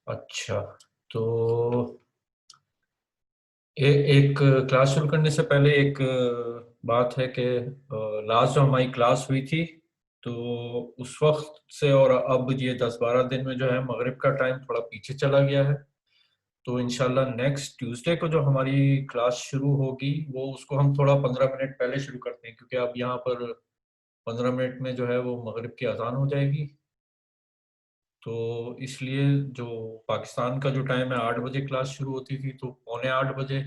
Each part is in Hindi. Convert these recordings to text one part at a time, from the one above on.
अच्छा, तो एक क्लास शुरू करने से पहले एक बात है कि लास्ट जो हमारी क्लास हुई थी, तो उस वक्त से और अब ये 10-12 दिन में जो है मगरिब का टाइम थोड़ा पीछे चला गया है। तो इंशाल्लाह नेक्स्ट ट्यूसडे को जो हमारी क्लास शुरू होगी वो उसको हम थोड़ा 15 मिनट पहले शुरू करते हैं, क्योंकि अब यहाँ पर 15 मिनट में जो है वो मगरिब की अजान हो जाएगी। तो इसलिए जो पाकिस्तान का जो टाइम है 8 बजे क्लास शुरू होती थी, तो 7:45 बजे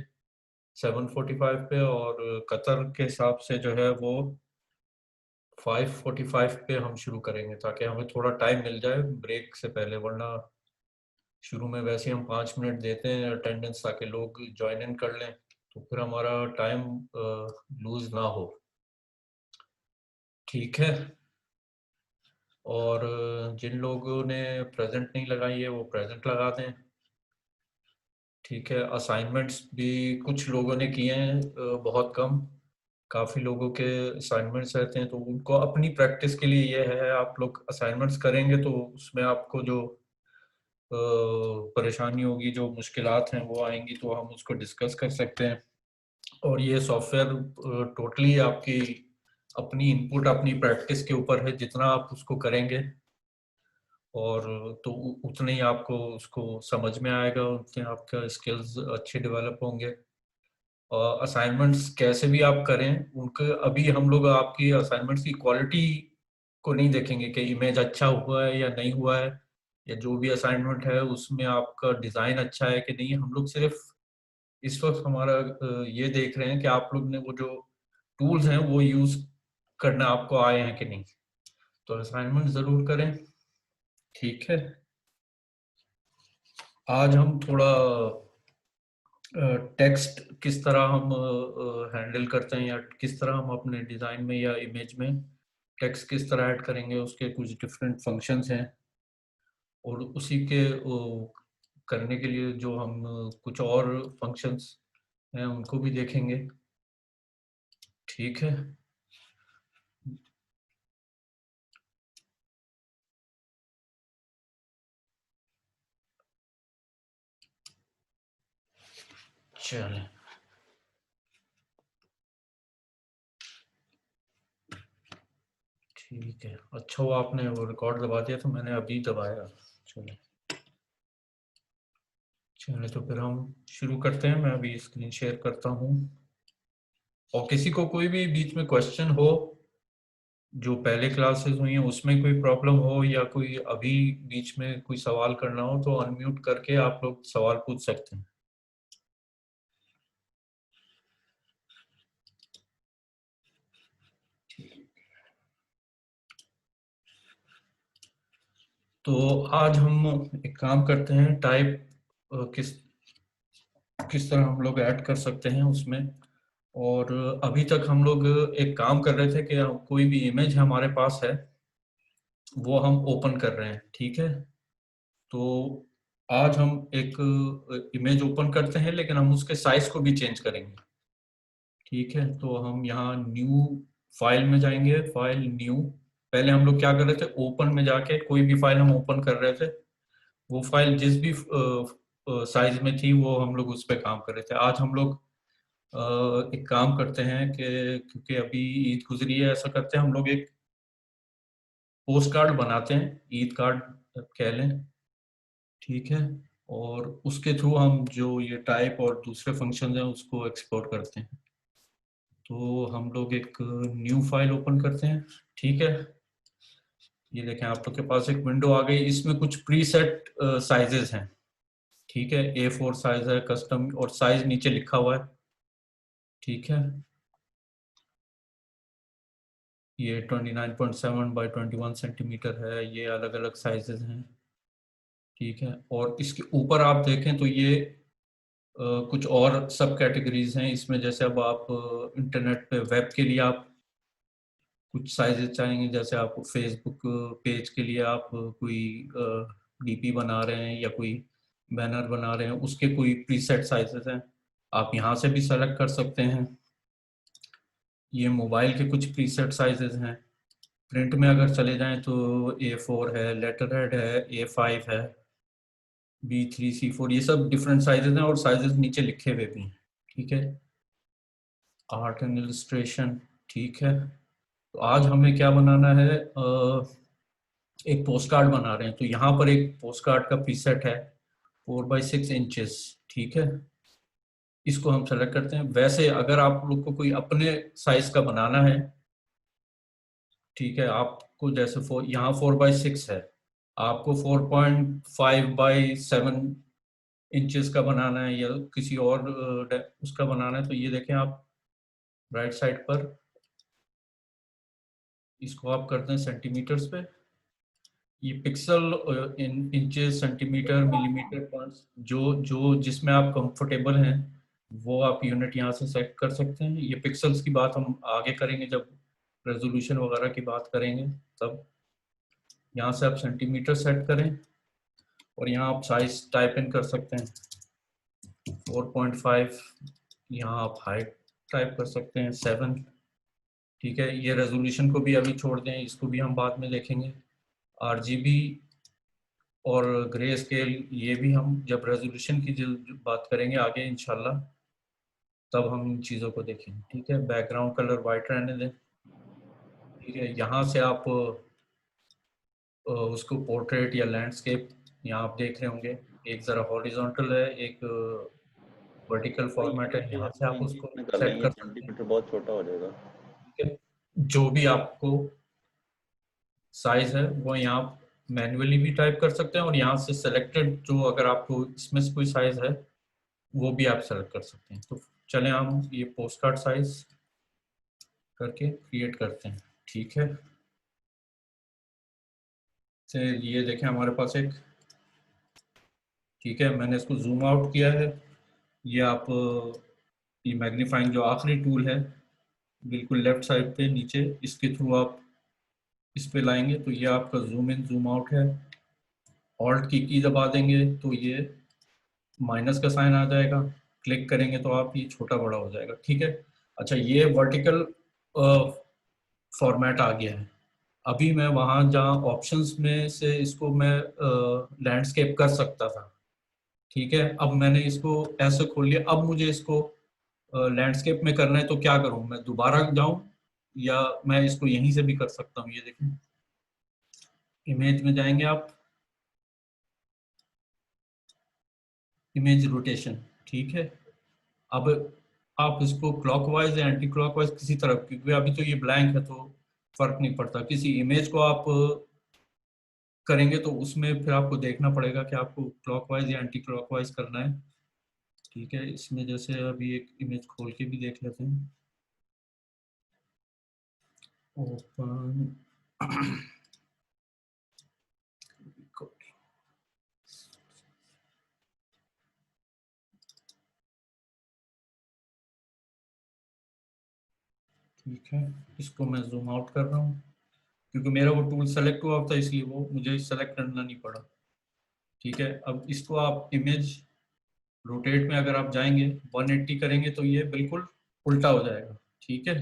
7:45 पे, और कतर के हिसाब से जो है वो 5:45 पे हम शुरू करेंगे, ताकि हमें थोड़ा टाइम मिल जाए ब्रेक से पहले। वरना शुरू में वैसे ही हम 5 मिनट देते हैं अटेंडेंस, ताकि लोग ज्वाइन इन कर लें, तो फिर हमारा टाइम लूज ना हो। ठीक है। और जिन लोगों ने प्रेजेंट नहीं लगाई है वो प्रेजेंट लगा दें। ठीक है। असाइनमेंट्स भी कुछ लोगों ने किए हैं, बहुत कम। काफ़ी लोगों के असाइनमेंट्स रहते हैं, तो उनको अपनी प्रैक्टिस के लिए ये है, आप लोग असाइनमेंट्स करेंगे तो उसमें आपको जो परेशानी होगी, जो मुश्किलात हैं वो आएंगी, तो हम उसको डिस्कस कर सकते हैं। और ये सॉफ्टवेयर टोटली आपकी अपनी इनपुट, अपनी प्रैक्टिस के ऊपर है। जितना आप उसको करेंगे और तो उतने ही आपको उसको समझ में आएगा, उतने आपका स्किल्स अच्छे डेवलप होंगे। असाइनमेंट्स कैसे भी आप करें उनके, अभी हम लोग आपकी असाइनमेंट्स की क्वालिटी को नहीं देखेंगे कि इमेज अच्छा हुआ है या नहीं हुआ है, या जो भी असाइनमेंट है उसमें आपका डिज़ाइन अच्छा है कि नहीं। हम लोग सिर्फ इस वक्त हमारा ये देख रहे हैं कि आप लोग ने वो जो टूल्स हैं वो यूज़ करना आपको आए हैं कि नहीं। तो असाइनमेंट ज़रूर करें। ठीक है। आज हम थोड़ा टेक्स्ट किस तरह हम हैंडल करते हैं, या किस तरह हम अपने डिज़ाइन में या इमेज में टेक्स्ट किस तरह ऐड करेंगे, उसके कुछ डिफरेंट फंक्शंस हैं। और उसी के करने के लिए जो हम कुछ और फंक्शंस हैं उनको भी देखेंगे। ठीक है। चलें। ठीक है। अच्छा हुआ आपने वो रिकॉर्ड दबा दिया, तो मैंने अभी दबाया। चलें। चलें, तो फिर हम शुरू करते हैं। मैं अभी स्क्रीन शेयर करता हूँ। और किसी को कोई भी बीच में क्वेश्चन हो, जो पहले क्लासेस हुई हैं उसमें कोई प्रॉब्लम हो, या कोई अभी बीच में कोई सवाल करना हो, तो अनम्यूट करके आप लोग सवाल पूछ सकते हैं। तो आज हम एक काम करते हैं, टाइप किस किस तरह हम लोग ऐड कर सकते हैं उसमें। और अभी तक हम लोग एक काम कर रहे थे कि कोई भी इमेज हमारे पास है वो हम ओपन कर रहे हैं। ठीक है। तो आज हम एक इमेज ओपन करते हैं, लेकिन हम उसके साइज को भी चेंज करेंगे। ठीक है। तो हम यहाँ न्यू फाइल में जाएंगे, फाइल न्यू। पहले हम लोग क्या कर रहे थे, ओपन में जाके कोई भी फाइल हम ओपन कर रहे थे, वो फाइल जिस भी साइज में थी वो हम लोग उस पर काम कर रहे थे। आज हम लोग एक काम करते हैं कि क्योंकि अभी ईद गुजरी है, ऐसा करते हैं हम लोग एक पोस्ट कार्ड बनाते हैं, ईद कार्ड कह लें। ठीक है। और उसके थ्रू हम जो ये टाइप और दूसरे फंक्शन हैं उसको एक्सपोर्ट करते हैं। तो हम लोग एक न्यू फाइल ओपन करते हैं। ठीक है। ये देखें, आप लोग के पास एक विंडो आ गई, इसमें कुछ प्रीसेट साइजेस हैं। ठीक है। A4 साइज है, कस्टम, और साइज नीचे लिखा हुआ है। ठीक है। ये 29.7 बाई 21 सेंटीमीटर है। ये अलग अलग साइजेस हैं। ठीक है। और इसके ऊपर आप देखें तो ये कुछ और सब कैटेगरीज हैं इसमें। जैसे अब आप इंटरनेट पे वेब के लिए आप कुछ साइजेस चाहेंगे, जैसे आप फेसबुक पेज के लिए आप कोई डीपी बना रहे हैं या कोई बैनर बना रहे हैं, उसके कोई प्रीसेट साइजेस हैं, आप यहाँ से भी सेलेक्ट कर सकते हैं। ये मोबाइल के कुछ प्रीसेट साइजेस हैं। प्रिंट में अगर चले जाएं तो A4 है, लेटर हेड है, A5 है। B3 C4 ये सब डिफरेंट साइजेस हैं और साइजेस नीचे लिखे हुए भी हैं। ठीक है, आर्ट एंड इलस्ट्रेशन। ठीक है, तो आज हमें क्या बनाना है, एक पोस्ट कार्ड बना रहे हैं। तो यहाँ पर एक पोस्ट कार्ड का प्रीसेट है 4x6 इंचेस। ठीक है, इसको हम सेलेक्ट करते हैं। वैसे अगर आप लोग को कोई अपने साइज का बनाना है, ठीक है, आपको जैसे यहाँ 4x6 है, आपको 4.5x7 इंचेस का बनाना है या किसी और उसका बनाना है, तो ये देखें आप राइट साइड पर, इसको आप करते हैं सेंटीमीटर्स पे। ये पिक्सल इन इंचेस सेंटीमीटर मिलीमीटर पॉइंट्स, जो जो जिसमें आप कंफर्टेबल हैं वो आप यूनिट यहाँ से सेलेक्ट कर सकते हैं। ये पिक्सल्स की बात हम आगे करेंगे जब रेजोल्यूशन वगैरह की बात करेंगे तब। यहाँ से आप सेंटीमीटर सेट करें और यहाँ आप साइज टाइप इन कर सकते हैं 4.5। यहाँ आप हाइट टाइप कर सकते हैं 7। ठीक है, ये रेजोल्यूशन को भी अभी छोड़ दें, इसको भी हम बाद में देखेंगे। RGB और ग्रे स्केल ये भी हम जब रेजोल्यूशन की बात करेंगे आगे इंशाल्लाह, तब हम इन चीज़ों को देखेंगे। ठीक है, बैकग्राउंड कलर वाइट रहने दें। ठीक है, यहाँ से आप उसको पोर्ट्रेट या लैंडस्केप यहाँ आप देख रहे होंगे, एक ज़रा हॉरिजॉन्टल है, एक वर्टिकल भाई फॉर्मेट है, यूनिट यहाँ से अपने आप इंचेस उसको में कर सेट लेंगे, कर सकते हैं। सेंटीमीटर बहुत छोटा हो जाएगा। ठीक है, जो भी आपको साइज है वो यहाँ मैन्युअली भी टाइप कर सकते हैं और यहाँ से सेलेक्टेड जो अगर आपको इसमें से कोई साइज है वो भी आप सेलेक्ट कर सकते हैं। तो चलें हम ये पोस्ट कार्ड साइज करके क्रिएट करते हैं। ठीक है, से ये देखें हमारे पास एक, ठीक है, मैंने इसको जूम आउट किया है। ये आप ये मैग्नीफाइंग जो आखिरी टूल है बिल्कुल लेफ्ट साइड पे नीचे, इसके थ्रू आप इस पे लाएंगे तो ये आपका जूम इन जूम आउट है। ऑल्ट की दबा देंगे तो ये माइनस का साइन आ जाएगा, क्लिक करेंगे तो आप ये छोटा बड़ा हो जाएगा। ठीक है, अच्छा ये वर्टिकल फॉर्मेट आ गया है। अभी मैं वहाँ जहाँ ऑप्शंस में से इसको मैं लैंडस्केप कर सकता था। ठीक है, अब मैंने इसको ऐसे खोल लिया, अब मुझे इसको लैंडस्केप में करना है तो क्या करूँ, मैं दोबारा जाऊँ या मैं इसको यहीं से भी कर सकता हूँ। ये देखें, इमेज में जाएंगे आप, इमेज रोटेशन। ठीक है, अब आप इसको क्लॉकवाइज या एंटी क्लॉकवाइज किसी तरफ, क्योंकि अभी तो ये ब्लैंक है तो फर्क नहीं पड़ता। किसी इमेज को आप करेंगे तो उसमें फिर आपको देखना पड़ेगा कि आपको क्लॉकवाइज या एंटी क्लॉकवाइज करना है। ठीक है, इसमें जैसे अभी एक इमेज खोल के भी देख लेते हैं, ओपन। ठीक है, इसको मैं जूम आउट कर रहा हूँ क्योंकि मेरा वो टूल सेलेक्ट हुआ था इसलिए वो मुझे सेलेक्ट करना नहीं पड़ा। ठीक है, अब इसको आप इमेज रोटेट में अगर आप जाएंगे 180 करेंगे तो ये बिल्कुल उल्टा हो जाएगा। ठीक है,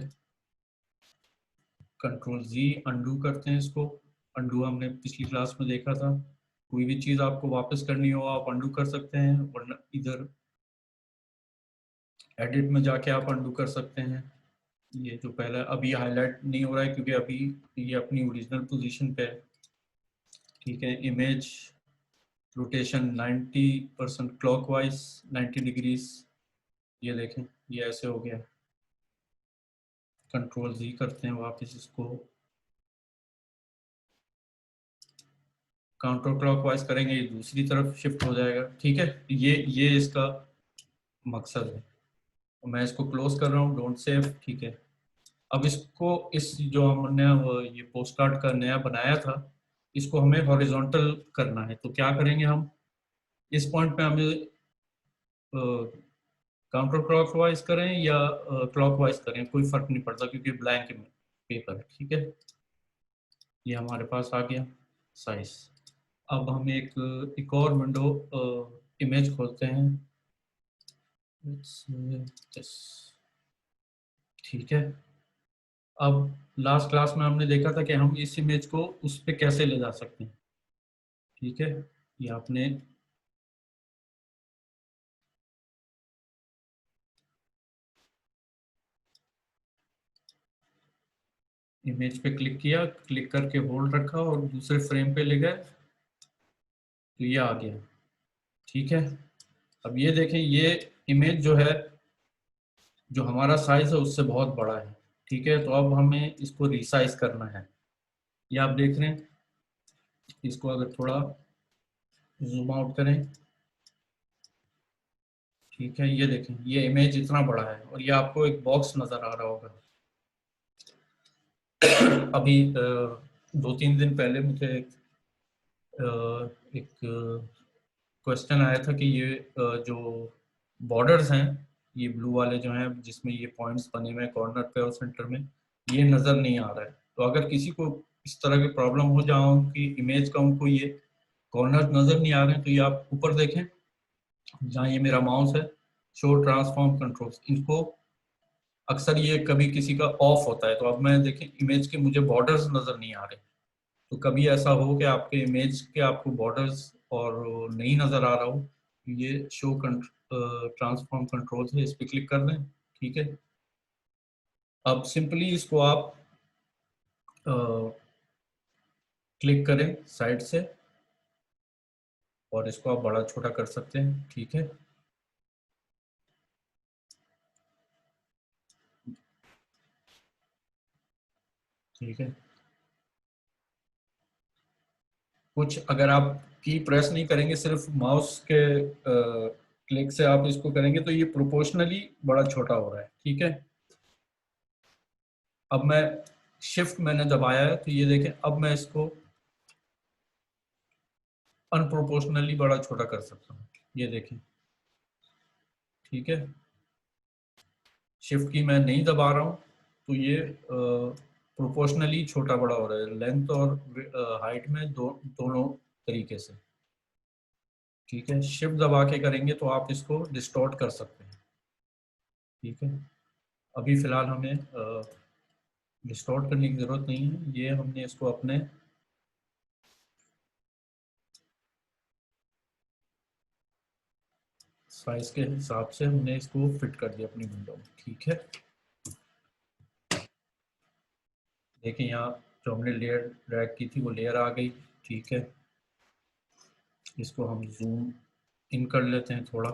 कंट्रोल जी अंडू करते हैं इसको। अंडू हमने पिछली क्लास में देखा था, कोई भी चीज़ आपको वापस करनी हो आप अंडू कर सकते हैं, वरना इधर एडिट में जाके आप अंडू कर सकते हैं। ये जो पहला अभी हाईलाइट नहीं हो रहा है क्योंकि अभी ये अपनी ओरिजिनल पोजीशन पे है। ठीक है, इमेज रोटेशन 90% क्लॉकवाइज 90 डिग्रीज, ये देखें ये ऐसे हो गया। कंट्रोल जी करते हैं वापस इसको, काउंटर क्लॉकवाइज करेंगे ये दूसरी तरफ शिफ्ट हो जाएगा। ठीक है, ये इसका मकसद है। तो मैं इसको क्लोज कर रहा हूँ, डोंट सेव। ठीक है, अब इसको इस जो हमने ये पोस्ट कार्ड का नया बनाया था इसको हमें हॉरिजॉन्टल करना है। तो क्या करेंगे हम, इस पॉइंट पे हमें काउंटर क्लॉकवाइज करें या क्लॉकवाइज करें कोई फर्क नहीं पड़ता क्योंकि ब्लैंक पेपर। ठीक है, ये हमारे पास आ गया साइज। अब हम एक और विंडो इमेज खोलते हैं। ठीक है, अब लास्ट क्लास में हमने देखा था कि हम इस इमेज को उस पे कैसे ले जा सकते हैं। ठीक है, ये आपने इमेज पे क्लिक किया, क्लिक करके होल्ड रखा और दूसरे फ्रेम पे ले गए तो ये आ गया। ठीक है, अब ये देखें, ये इमेज जो है, जो हमारा साइज है उससे बहुत बड़ा है। ठीक है, तो अब हमें इसको रिसाइज करना है। ये आप देख रहे हैं, इसको अगर थोड़ा जूम आउट करें, ठीक है, ये देखें, ये इमेज इतना बड़ा है और ये आपको एक बॉक्स नजर आ रहा होगा। अभी 2-3 दिन पहले मुझे एक क्वेश्चन आया था कि ये जो बॉर्डर्स हैं, ये ब्लू वाले जो हैं जिसमें ये पॉइंट्स बने हुए हैं कॉर्नर पे और सेंटर में, ये नज़र नहीं आ रहा है। तो अगर किसी को इस तरह की प्रॉब्लम हो जाओ कि इमेज का उनको ये कॉर्नर नज़र नहीं आ रहे हैं, तो ये आप ऊपर देखें जहाँ ये मेरा माउस है, शो ट्रांसफॉर्म कंट्रोल्स, इनको अक्सर ये कभी किसी का ऑफ होता है। तो अब मैं देखें इमेज के मुझे बॉर्डर्स नज़र नहीं आ रहे। तो कभी ऐसा हो कि आपके इमेज के आपको बॉर्डर्स और नहीं नज़र आ रहा हो, ये शो ट्रांसफॉर्म कंट्रोल है, इस पर क्लिक कर दें। ठीक है, अब सिंपली इसको आप क्लिक करें साइड से और इसको आप बड़ा छोटा कर सकते हैं। ठीक है, ठीक है, कुछ अगर आप की प्रेस नहीं करेंगे, सिर्फ माउस के क्लिक से आप इसको करेंगे तो ये प्रोपोर्शनली बड़ा छोटा हो रहा है। ठीक है, अब मैं शिफ्ट मैंने दबाया है तो ये देखें, अब मैं इसको अनप्रोपोर्शनली बड़ा छोटा कर सकता हूँ। ये देखें, ठीक है, शिफ्ट की मैं नहीं दबा रहा हूँ तो ये प्रोपोर्शनली छोटा बड़ा हो रहा है, लेंथ और हाइट में दोनों तरीके से। ठीक है, शिफ्ट दबा के करेंगे तो आप इसको डिस्टॉर्ट कर सकते हैं। ठीक है, अभी फ़िलहाल हमें डिस्टॉर्ट करने की ज़रूरत नहीं है, ये हमने इसको अपने साइज के हिसाब से हमने इसको फिट कर दिया अपनी विंडो में। ठीक है, देखिए यहाँ जो हमने लेयर ड्रैग की थी वो लेयर आ गई। ठीक है, इसको हम जूम इन कर लेते हैं थोड़ा।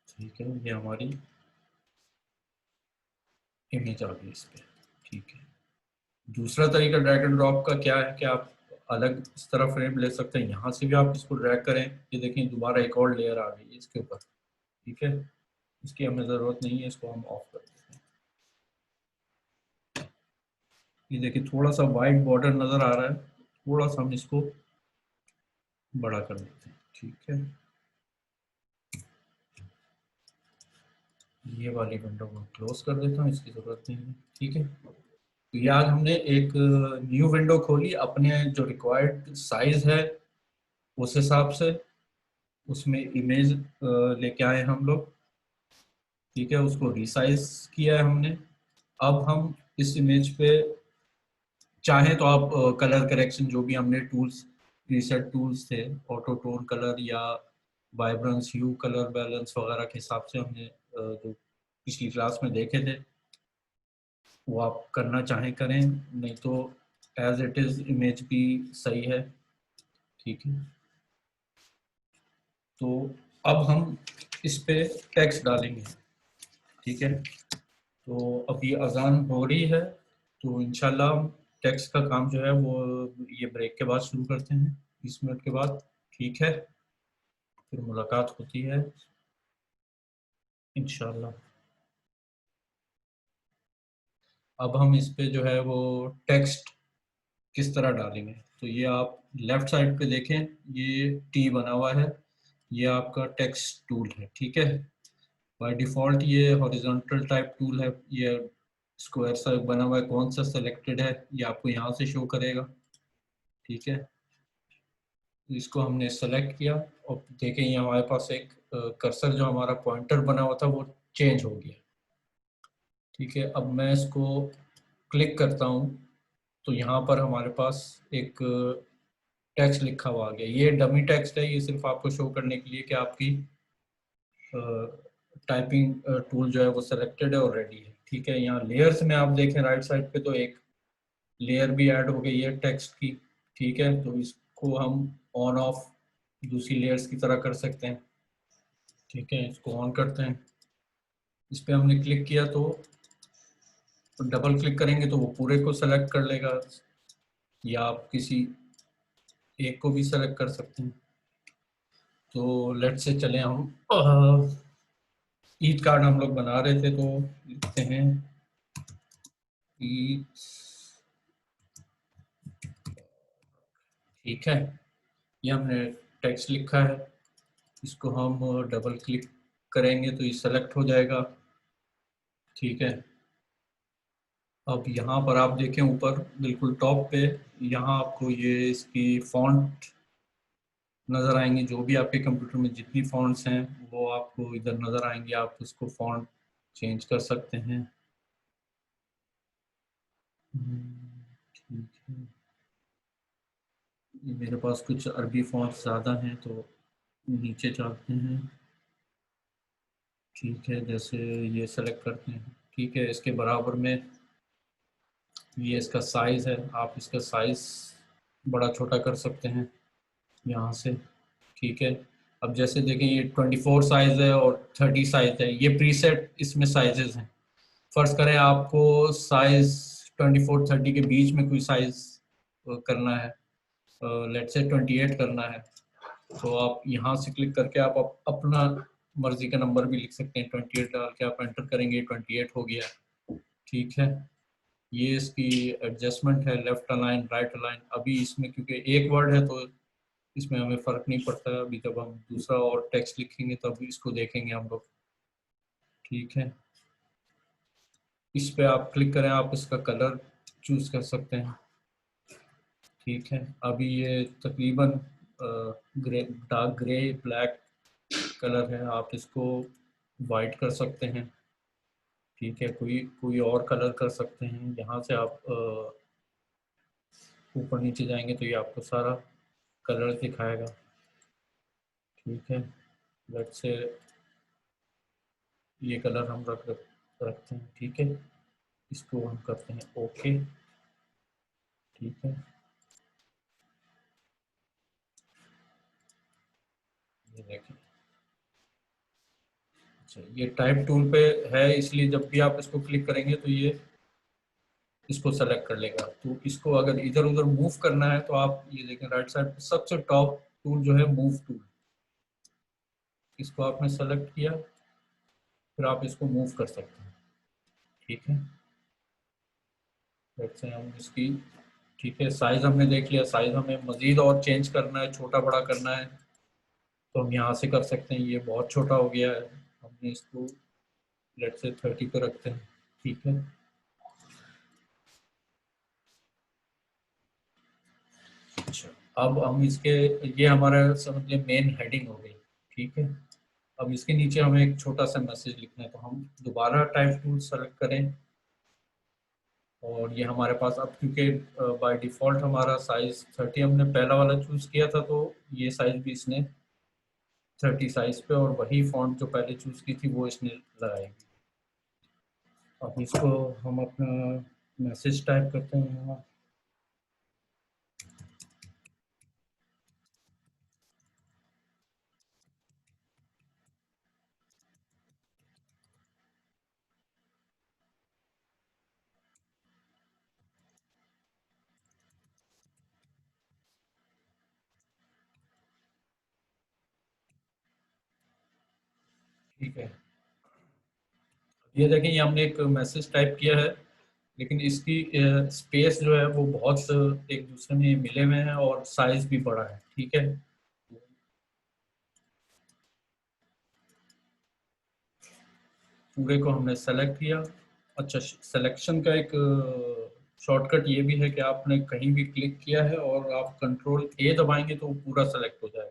ठीक है, ये हमारी इमेज आ गई इस पर। ठीक है, दूसरा तरीका ड्रैग एंड ड्रॉप का क्या है कि आप अलग इस तरह फ्रेम ले सकते हैं, यहाँ से भी आप इसको ड्रैग करें, ये देखें दोबारा एक और लेयर आ गई इसके ऊपर। ठीक है, इसकी हमें ज़रूरत नहीं है, इसको हम ऑफ कर देते हैं। ये देखिए थोड़ा सा वाइट बॉर्डर नज़र आ रहा है, थोड़ा सा हम इसको बड़ा कर देते हैं। ठीक है, ये वाली विंडो को क्लोज कर देता हूँ, इसकी ज़रूरत नहीं है। ठीक है, तो ये आज हमने एक न्यू विंडो खोली, अपने जो रिक्वायर्ड साइज है उस हिसाब से उसमें इमेज लेके आए हम लोग। ठीक है, उसको रिसाइज किया है हमने। अब हम इस इमेज पे चाहें तो आप कलर करेक्शन, जो भी हमने टूल्स, प्रीसेट टूल्स थे, ऑटो टोन कलर या वाइब्रेंस ह्यू कलर बैलेंस वगैरह के हिसाब से हमने जो पिछली क्लास में देखे थे, वो आप करना चाहें करें, नहीं तो एज इट इज़ इमेज भी सही है। ठीक है, तो अब हम इस पे टेक्स्ट डालेंगे। ठीक है, तो अभी अजान हो रही है, तो इंशाल्लाह हम टेक्स्ट का काम जो है वो ये ब्रेक के बाद शुरू करते हैं, 20 मिनट के बाद। ठीक है, फिर मुलाकात होती है इंशाल्लाह। अब हम इस पे जो है वो टेक्स्ट किस तरह डालेंगे, तो ये आप लेफ्ट साइड पे देखें, ये टी बना हुआ है, ये आपका टेक्स्ट टूल है। ठीक है, बाय डिफ़ॉल्ट ये हॉरिजॉन्टल टाइप टूल है, ये स्क्वायर सा बना हुआ है, कौन सा सेलेक्टेड है ये आपको यहाँ से शो करेगा। ठीक है, तो इसको हमने सेलेक्ट किया और देखें ये हमारे पास एक कर्सर जो हमारा पॉइंटर बना हुआ था वो चेंज हो गया। ठीक है, अब मैं इसको क्लिक करता हूँ तो यहाँ पर हमारे पास एक टेक्स्ट लिखा हुआ आ गया। ये डमी टेक्स्ट है, ये सिर्फ आपको शो करने के लिए कि आपकी टाइपिंग टूल जो है वो सेलेक्टेड है और रेडी है। ठीक है, यहाँ लेयर्स में आप देखें राइट साइड पे तो एक लेयर भी ऐड हो गई है टेक्स्ट की। ठीक है, तो इसको हम ऑन ऑफ दूसरी लेयर्स की तरह कर सकते हैं। ठीक है, इसको ऑन करते हैं। इस पे हमने क्लिक किया तो डबल क्लिक करेंगे तो वो पूरे को सेलेक्ट कर लेगा, या आप किसी एक को भी सेलेक्ट कर सकते हैं। तो लेट से चले हम ईद कार्ड हम लोग बना रहे थे, तो लिखते हैं ईद। ठीक है, ये हमने टेक्स्ट लिखा है, इसको हम डबल क्लिक करेंगे तो ये सेलेक्ट हो जाएगा। ठीक है, अब यहाँ पर आप देखें ऊपर बिल्कुल टॉप पे, यहाँ आपको ये इसकी फॉन्ट नज़र आएंगे। जो भी आपके कंप्यूटर में जितनी फॉन्ट्स हैं वो आपको इधर नज़र आएंगे, आप उसको फॉन्ट चेंज कर सकते हैं। ठीक है, ये मेरे पास कुछ अरबी फॉन्ट्स ज़्यादा हैं तो नीचे जाते हैं। ठीक है, जैसे ये सेलेक्ट करते हैं। ठीक है, इसके बराबर में ये इसका साइज़ है, आप इसका साइज़ बड़ा छोटा कर सकते हैं यहाँ से। ठीक है, अब जैसे देखें ये 24 साइज़ है और 30 साइज़ है, ये प्रीसेट इसमें साइजेस हैं। फर्ज करें आपको साइज़ 24-30 के बीच में कोई साइज़ करना है, लेट से 28 करना है, तो आप यहाँ से क्लिक करके आप अपना मर्जी का नंबर भी लिख सकते हैं। 28 डाल के आप एंटर करेंगे, 28 हो गया। ठीक है, ये इसकी एडजस्टमेंट है, लेफ्ट अलाइन राइट अलाइन। अभी इसमें क्योंकि एक वर्ड है तो इसमें हमें फ़र्क नहीं पड़ता है। अभी जब हम दूसरा और टेक्स्ट लिखेंगे तब इसको देखेंगे हम लोग। ठीक है, इस पे आप क्लिक करें, आप इसका कलर चूज़ कर सकते हैं। ठीक है, अभी ये तकरीबन grey, dark grey black colour है, आप इसको वाइट कर सकते हैं। ठीक है, कोई कोई और कलर कर सकते हैं। यहाँ से आप ऊपर नीचे जाएंगे तो ये आपको सारा कलर दिखाएगा। ठीक है, लेट्स से ये कलर हम रखते हैं। ठीक है, इसको हम करते हैं ओके। ठीक है, ये देखें। अच्छा, ये टाइप टूल पे है, इसलिए जब भी आप इसको क्लिक करेंगे तो ये इसको सेलेक्ट कर लेगा। तो इसको अगर इधर उधर मूव करना है तो आप ये देखें राइट साइड सबसे टॉप टूल जो है मूव टूल, इसको आपने सेलेक्ट किया, फिर आप इसको मूव कर सकते हैं। ठीक है, लेट्स से हम इसकी, ठीक है, साइज हमने देख लिया। साइज हमें मजीद और चेंज करना है, छोटा बड़ा करना है तो हम यहाँ से कर सकते हैं। ये बहुत छोटा हो गया है, हमने इसको लेट्स से 30 पे रखते हैं। ठीक है, अच्छा, अब हम इसके, ये हमारा समझिए मेन हेडिंग हो गई। ठीक है, अब इसके नीचे हमें एक छोटा सा मैसेज लिखना है, तो हम दोबारा टाइप टूल सेलेक्ट करें और ये हमारे पास अब, क्योंकि बाय डिफ़ॉल्ट हमारा साइज 30 हमने पहला वाला चूज़ किया था, तो ये साइज भी इसने 30 साइज पे, और वही फॉन्ट जो पहले चूज़ की थी वो इसने लगाएगी। अब इसको हम अपना मैसेज टाइप करते हैं यहाँ। ठीक है, ये देखें, ये हमने एक मैसेज टाइप किया है, लेकिन इसकी स्पेस जो है वो बहुत एक दूसरे में मिले हुए हैं और साइज भी बड़ा है। ठीक है, पूरे को हमने सेलेक्ट किया। अच्छा, सिलेक्शन का एक शॉर्टकट ये भी है कि आपने कहीं भी क्लिक किया है और आप कंट्रोल ए दबाएंगे तो वो पूरा सेलेक्ट हो जाएगा।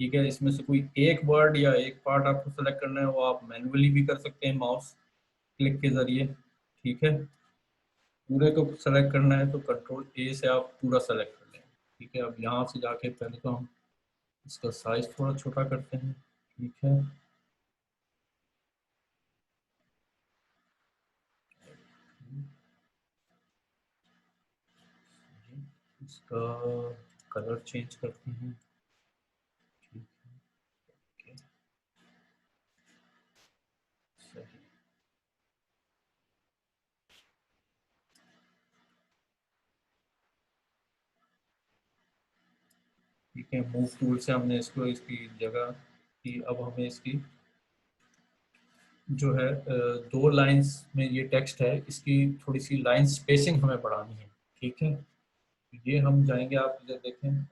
ठीक है, इसमें से कोई एक वर्ड या एक पार्ट आपको सेलेक्ट करना है, वो आप मैन्युअली भी कर सकते हैं माउस क्लिक के जरिए। ठीक है, पूरे को सेलेक्ट करना है तो कंट्रोल ए से आप पूरा सेलेक्ट कर लें। ठीक है, अब यहाँ से जाके पहले तो हम इसका साइज थोड़ा छोटा करते हैं। ठीक है, इसका कलर चेंज करते हैं। ठीक है, ओके, सही। ठीक है, मूव टूल से हमने इसको इसकी जगह की। अब हमें इसकी जो है दो लाइंस में ये टेक्स्ट है, इसकी थोड़ी सी लाइन स्पेसिंग हमें बढ़ानी है। ठीक है, ये हम जाएंगे, आप इधर देखें,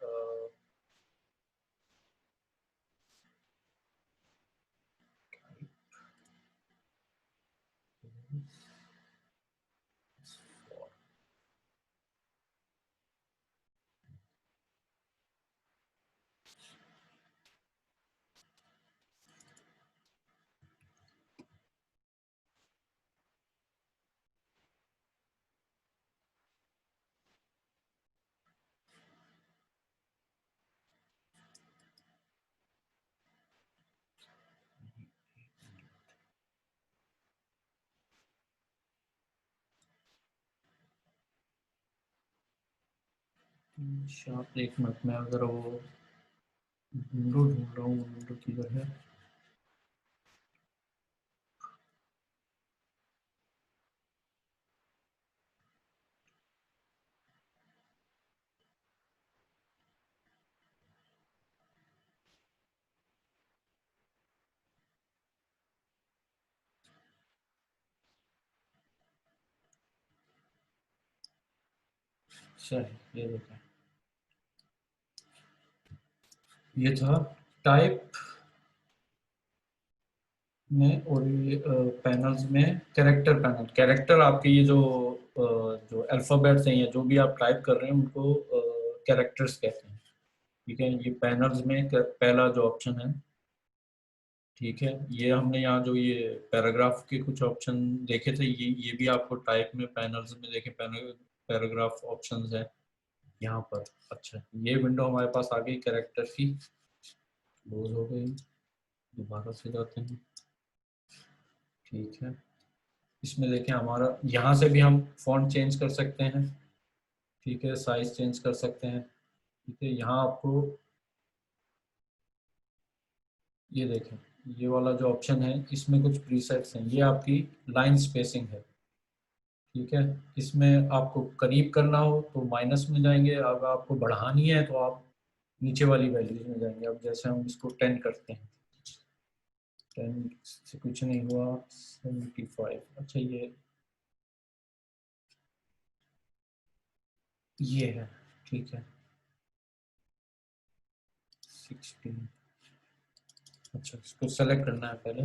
शार्प। एक मिनट में अगर वो विंडो ढूंढ रहा हूँ, विंडो किधर है। सही, ये देखें, ये था टाइप में। और ये पैनल्स में कैरेक्टर पैनल, कैरेक्टर आपके ये जो अल्फ़ाबेट्स हैं या जो भी आप टाइप कर रहे हैं उनको कैरेक्टर्स कहते हैं। ठीक है, ये पैनल्स में पहला जो ऑप्शन है। ठीक है, ये हमने यहाँ जो ये पैराग्राफ के कुछ ऑप्शन देखे थे, ये भी आपको टाइप में पैनल्स में देखे, पैराग्राफ ऑप्शंस है यहाँ पर। अच्छा, ये विंडो हमारे पास आ गई, कैरेक्टर की क्लोज हो गई। दोबारा से जाते हैं। ठीक है, इसमें देखें हमारा, यहाँ से भी हम फॉन्ट चेंज कर सकते हैं। ठीक है, साइज चेंज कर सकते हैं। ठीक है, यहाँ आपको ये देखें, ये वाला जो ऑप्शन है इसमें कुछ प्रीसेट्स हैं। ये आपकी लाइन स्पेसिंग है। ठीक है, इसमें आपको करीब करना हो तो माइनस में जाएंगे, अगर आपको बढ़ानी है तो आप नीचे वाली वैल्यूज में जाएंगे। अब जैसे हम इसको 10 करते हैं, 10 से कुछ नहीं हुआ, 75। अच्छा, ये है। ठीक है, 16। अच्छा, इसको सेलेक्ट करना है पहले,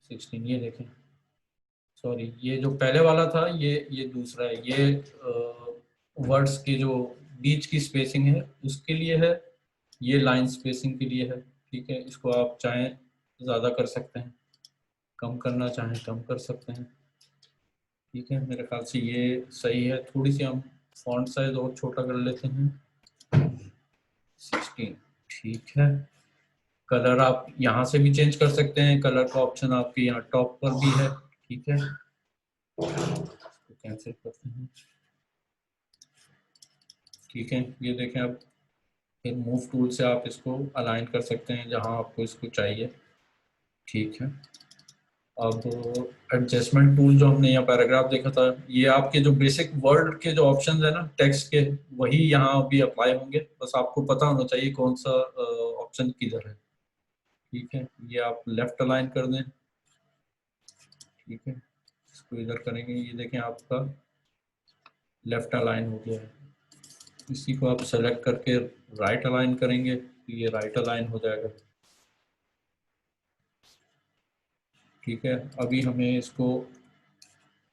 16। ये देखें, सॉरी, ये जो पहले वाला था ये दूसरा है। ये वर्ड्स की जो बीच की स्पेसिंग है उसके लिए है, ये लाइन स्पेसिंग के लिए है। ठीक है, इसको आप चाहें ज़्यादा कर सकते हैं, कम करना चाहें कम कर सकते हैं। ठीक है, मेरे ख्याल से ये सही है। थोड़ी सी हम फॉन्ट साइज और छोटा कर लेते हैं, 16। ठीक है, कलर आप यहाँ से भी चेंज कर सकते हैं, कलर का ऑप्शन आपके यहाँ टॉप पर भी है। ठीक है, इसको कैंसिल करते हैं। ठीक है, ये देखें, अब फिर मूव टूल से आप इसको अलाइन कर सकते हैं जहां आपको इसको चाहिए। ठीक है, अब एडजस्टमेंट टूल जो हमने यहाँ पैराग्राफ देखा था, ये आपके जो बेसिक वर्ड के जो ऑप्शंस है ना टेक्स्ट के, वही यहाँ भी अप्लाई होंगे। बस आपको पता होना चाहिए कौन सा ऑप्शन किधर है। ठीक है, ये आप लेफ्ट अलाइन कर दें। ठीक है, इसको इधर करेंगे, ये देखें आपका लेफ्ट अलाइन हो गया है। इसी को आप सेलेक्ट करके राइट अलाइन करेंगे तो ये राइट अलाइन हो जाएगा। ठीक है, अभी हमें इसको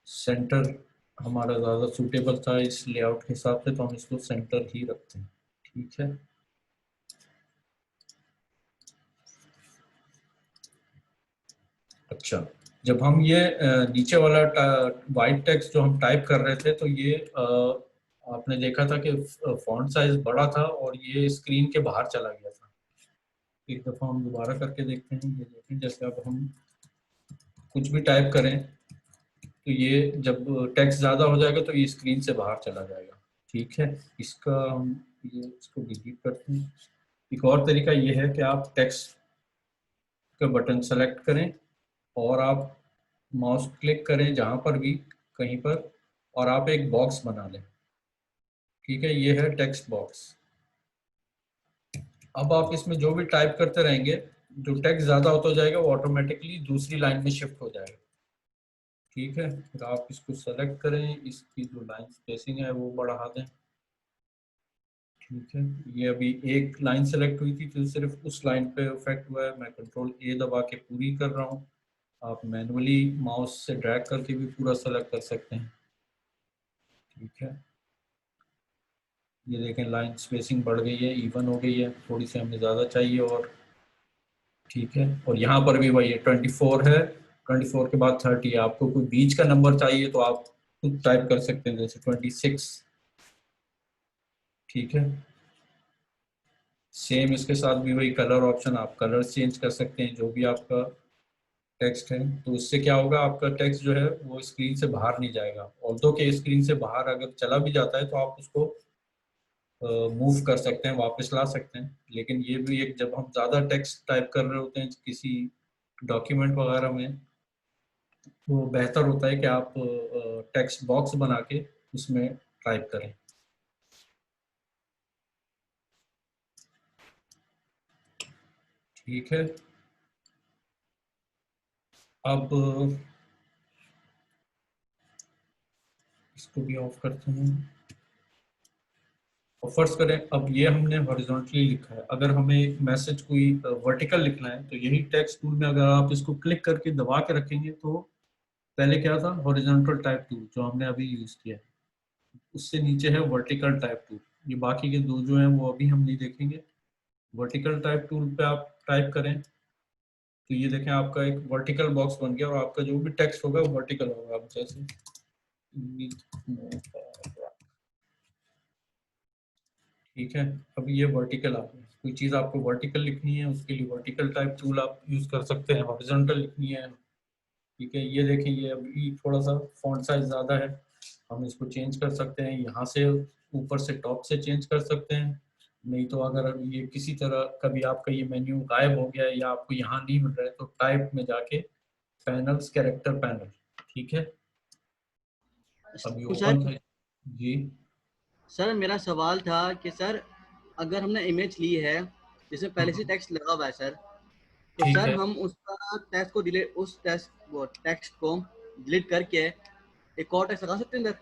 सेंटर हमारा ज़्यादा सूटेबल था इस लेआउट के हिसाब से, तो हम इसको सेंटर ही रखते हैं। ठीक है, अच्छा, जब हम ये नीचे वाला वाइट टेक्स्ट जो हम टाइप कर रहे थे, तो ये आपने देखा था कि फॉन्ट साइज बड़ा था और ये स्क्रीन के बाहर चला गया था। एक दफ़ा हम दोबारा करके देखते हैं। ये देखें, जैसे अब हम कुछ भी टाइप करें तो ये जब टेक्स्ट ज़्यादा हो जाएगा तो ये स्क्रीन से बाहर चला जाएगा। ठीक है, इसका हम ये इसको डिलीट करते हैं। एक और तरीका ये है कि आप टेक्स्ट का बटन सेलेक्ट करें और आप माउस क्लिक करें जहाँ पर भी, कहीं पर, और आप एक बॉक्स बना लें। ठीक है, ये है टेक्स्ट बॉक्स। अब आप इसमें जो भी टाइप करते रहेंगे, जो टेक्स्ट ज़्यादा होता जाएगा वो ऑटोमेटिकली दूसरी लाइन में शिफ्ट हो जाएगा। ठीक है, फिर आप इसको सेलेक्ट करें, इसकी जो लाइन स्पेसिंग है वो बढ़ा दें। ठीक है, ये अभी एक लाइन सेलेक्ट हुई थी तो सिर्फ उस लाइन पे इफेक्ट हुआ है। मैं कंट्रोल ए दबा के पूरी कर रहा हूँ। आप मैनुअली माउस से ड्रैग करके भी पूरा सेलेक्ट कर सकते हैं। ठीक है, ये देखें लाइन स्पेसिंग बढ़ गई है, इवन हो गई है, थोड़ी सी हमें ज़्यादा चाहिए और। ठीक है, और यहाँ पर भी वही है, 24 है, 24 के बाद 30 है। आपको कोई बीच का नंबर चाहिए तो आप खुद टाइप कर सकते हैं, जैसे 26। ठीक है, सेम इसके साथ भी वही कलर ऑप्शन, आप कलर चेंज कर सकते हैं जो भी आपका टेक्स्ट है। तो इससे क्या होगा, आपका टेक्स्ट जो है वो स्क्रीन से बाहर नहीं जाएगा। ऑल्दो के स्क्रीन से बाहर अगर चला भी जाता है तो आप उसको मूव कर सकते हैं, वापस ला सकते हैं। लेकिन ये भी एक, जब हम ज़्यादा टेक्स्ट टाइप कर रहे होते हैं किसी डॉक्यूमेंट वगैरह में, तो बेहतर होता है कि आप टेक्स्ट बॉक्स बना के उसमें टाइप करें। ठीक है, अब इसको भी ऑफ करते हैं और फर्ज करें अब ये हमने हॉरिजॉन्टली लिखा है। अगर हमें मैसेज कोई वर्टिकल लिखना है तो यही टेक्स्ट टूल में अगर आप इसको क्लिक करके दबा के रखेंगे तो पहले क्या था, हॉरिजॉन्टल टाइप टूल जो हमने अभी यूज किया है, उससे नीचे है वर्टिकल टाइप टूल। ये बाकी के दो जो हैं वो अभी हम नहीं देखेंगे। वर्टिकल टाइप टूल पे आप टाइप करें तो ये देखें आपका एक वर्टिकल बॉक्स बन गया और आपका जो भी टेक्स्ट होगा वो वर्टिकल होगा। आप जैसे ठीक है, अब ये वर्टिकल आ गया। कोई चीज़ आपको वर्टिकल लिखनी है उसके लिए वर्टिकल टाइप टूल आप यूज़ कर सकते हैं। हॉरिजॉन्टल लिखनी है, ठीक है, ये देखें ये अभी थोड़ा सा फॉन्ट साइज ज़्यादा है, हम इसको चेंज कर सकते हैं। यहाँ से ऊपर से टॉप से चेंज कर सकते हैं। नहीं तो अगर ये किसी तरह कभी आपका ये मेन्यू गायब हो गया है या आपको यहाँ नहीं मिल रहा है तो टाइप में जाके पैनल्स, कैरेक्टर पैनल। ठीक है, अभी तो ओपन सर था। जी। सर मेरा सवाल था कि सर अगर हमने इमेज ली है जिसमें पहले से हम्म, टेक्स्ट लगा हुआ है सर, तो ठीक सर है, हम उसका टेक्स्ट को डिलीट उस टेक्स्ट वो टेक्स्ट को डिलीट करके एक और टेक्स्ट लगा सकते हैं अंदर?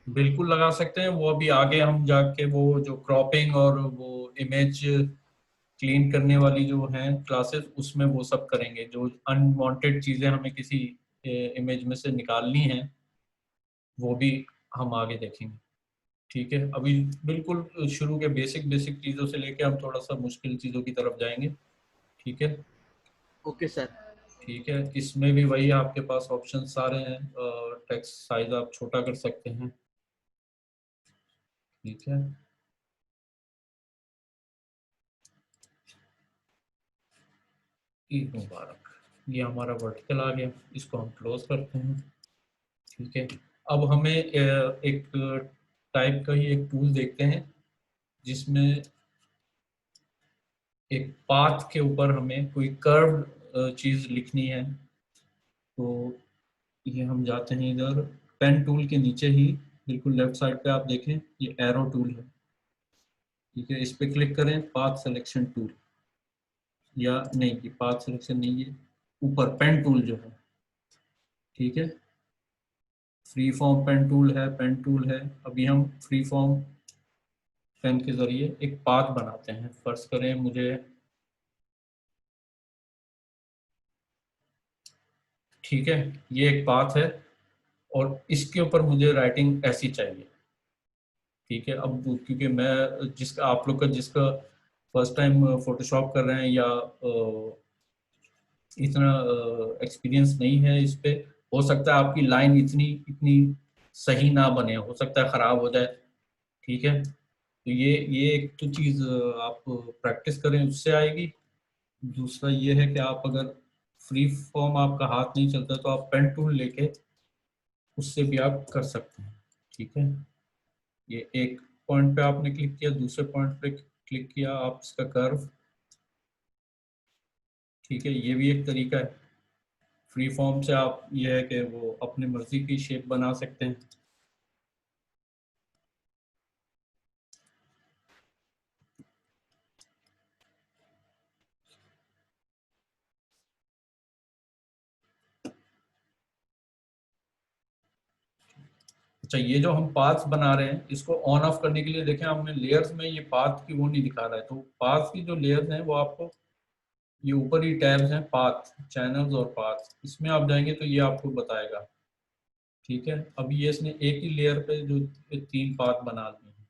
बिल्कुल लगा सकते हैं। वो अभी आगे हम जाके वो जो क्रॉपिंग और वो इमेज क्लीन करने वाली जो हैं क्लासेस, उसमें वो सब करेंगे। जो अनवांटेड चीज़ें हमें किसी इमेज में से निकालनी हैं वो भी हम आगे देखेंगे। ठीक है, अभी बिल्कुल शुरू के बेसिक बेसिक चीज़ों से लेके हम थोड़ा सा मुश्किल चीज़ों की तरफ जाएंगे। ठीक है। Okay sir. ठीक है, इसमें भी वही आपके पास ऑप्शन सारे हैं। टेक्स्ट साइज आप छोटा कर सकते हैं। ठीक है, ईद मुबारक। ये हमारा वर्टिकल आ गया, इसको हम क्लोज करते हैं। ठीक है, अब हमें एक टाइप का ही एक टूल देखते हैं जिसमें एक पाथ के ऊपर हमें कोई कर्व चीज़ लिखनी है। तो ये हम जाते हैं इधर, पेन टूल के नीचे ही बिल्कुल लेफ्ट साइड पे आप देखें ये एरो टूल है। ठीक है, इस पे क्लिक करें, पाथ सिलेक्शन टूल, या नहीं ये पाथ सिलेक्शन नहीं है, ऊपर पेन टूल जो है। ठीक है, फ्री फॉर्म पेन टूल है, पेन टूल है। अभी हम फ्री फॉर्म पेन के जरिए एक पाथ बनाते हैं। फर्ज करें मुझे, ठीक है, ये एक पाथ है और इसके ऊपर मुझे राइटिंग ऐसी चाहिए। ठीक है, अब क्योंकि मैं जिसका आप लोग का जिसका फर्स्ट टाइम फोटोशॉप कर रहे हैं या इतना एक्सपीरियंस नहीं है इस पे, हो सकता है आपकी लाइन इतनी इतनी सही ना बने, हो सकता है खराब हो जाए। ठीक है, तो ये एक तो चीज़ आप प्रैक्टिस करें उससे आएगी। दूसरा ये है कि आप अगर फ्री फॉर्म आपका हाथ नहीं चलता तो आप पेन टूल लेके उससे भी आप कर सकते हैं। ठीक है, ये एक पॉइंट पे आपने क्लिक किया, दूसरे पॉइंट पे क्लिक किया आप इसका कर्व। ठीक है, ये भी एक तरीका है। फ्री फॉर्म से आप ये है कि वो अपनी मर्जी की शेप बना सकते हैं। अच्छा, ये जो हम पाथ्स बना रहे हैं इसको ऑन ऑफ करने के लिए देखें हमने लेयर्स में ये पाथ की वो नहीं दिखा रहा है, तो पाथ की जो लेयर्स हैं वो आपको ये ऊपर ही टैब्स हैं, पाथ, चैनल्स और पाथ, इसमें आप जाएंगे तो ये आपको बताएगा। ठीक है, अभी ये इसने एक ही लेयर पे जो 3 पाथ बना दिए हैं।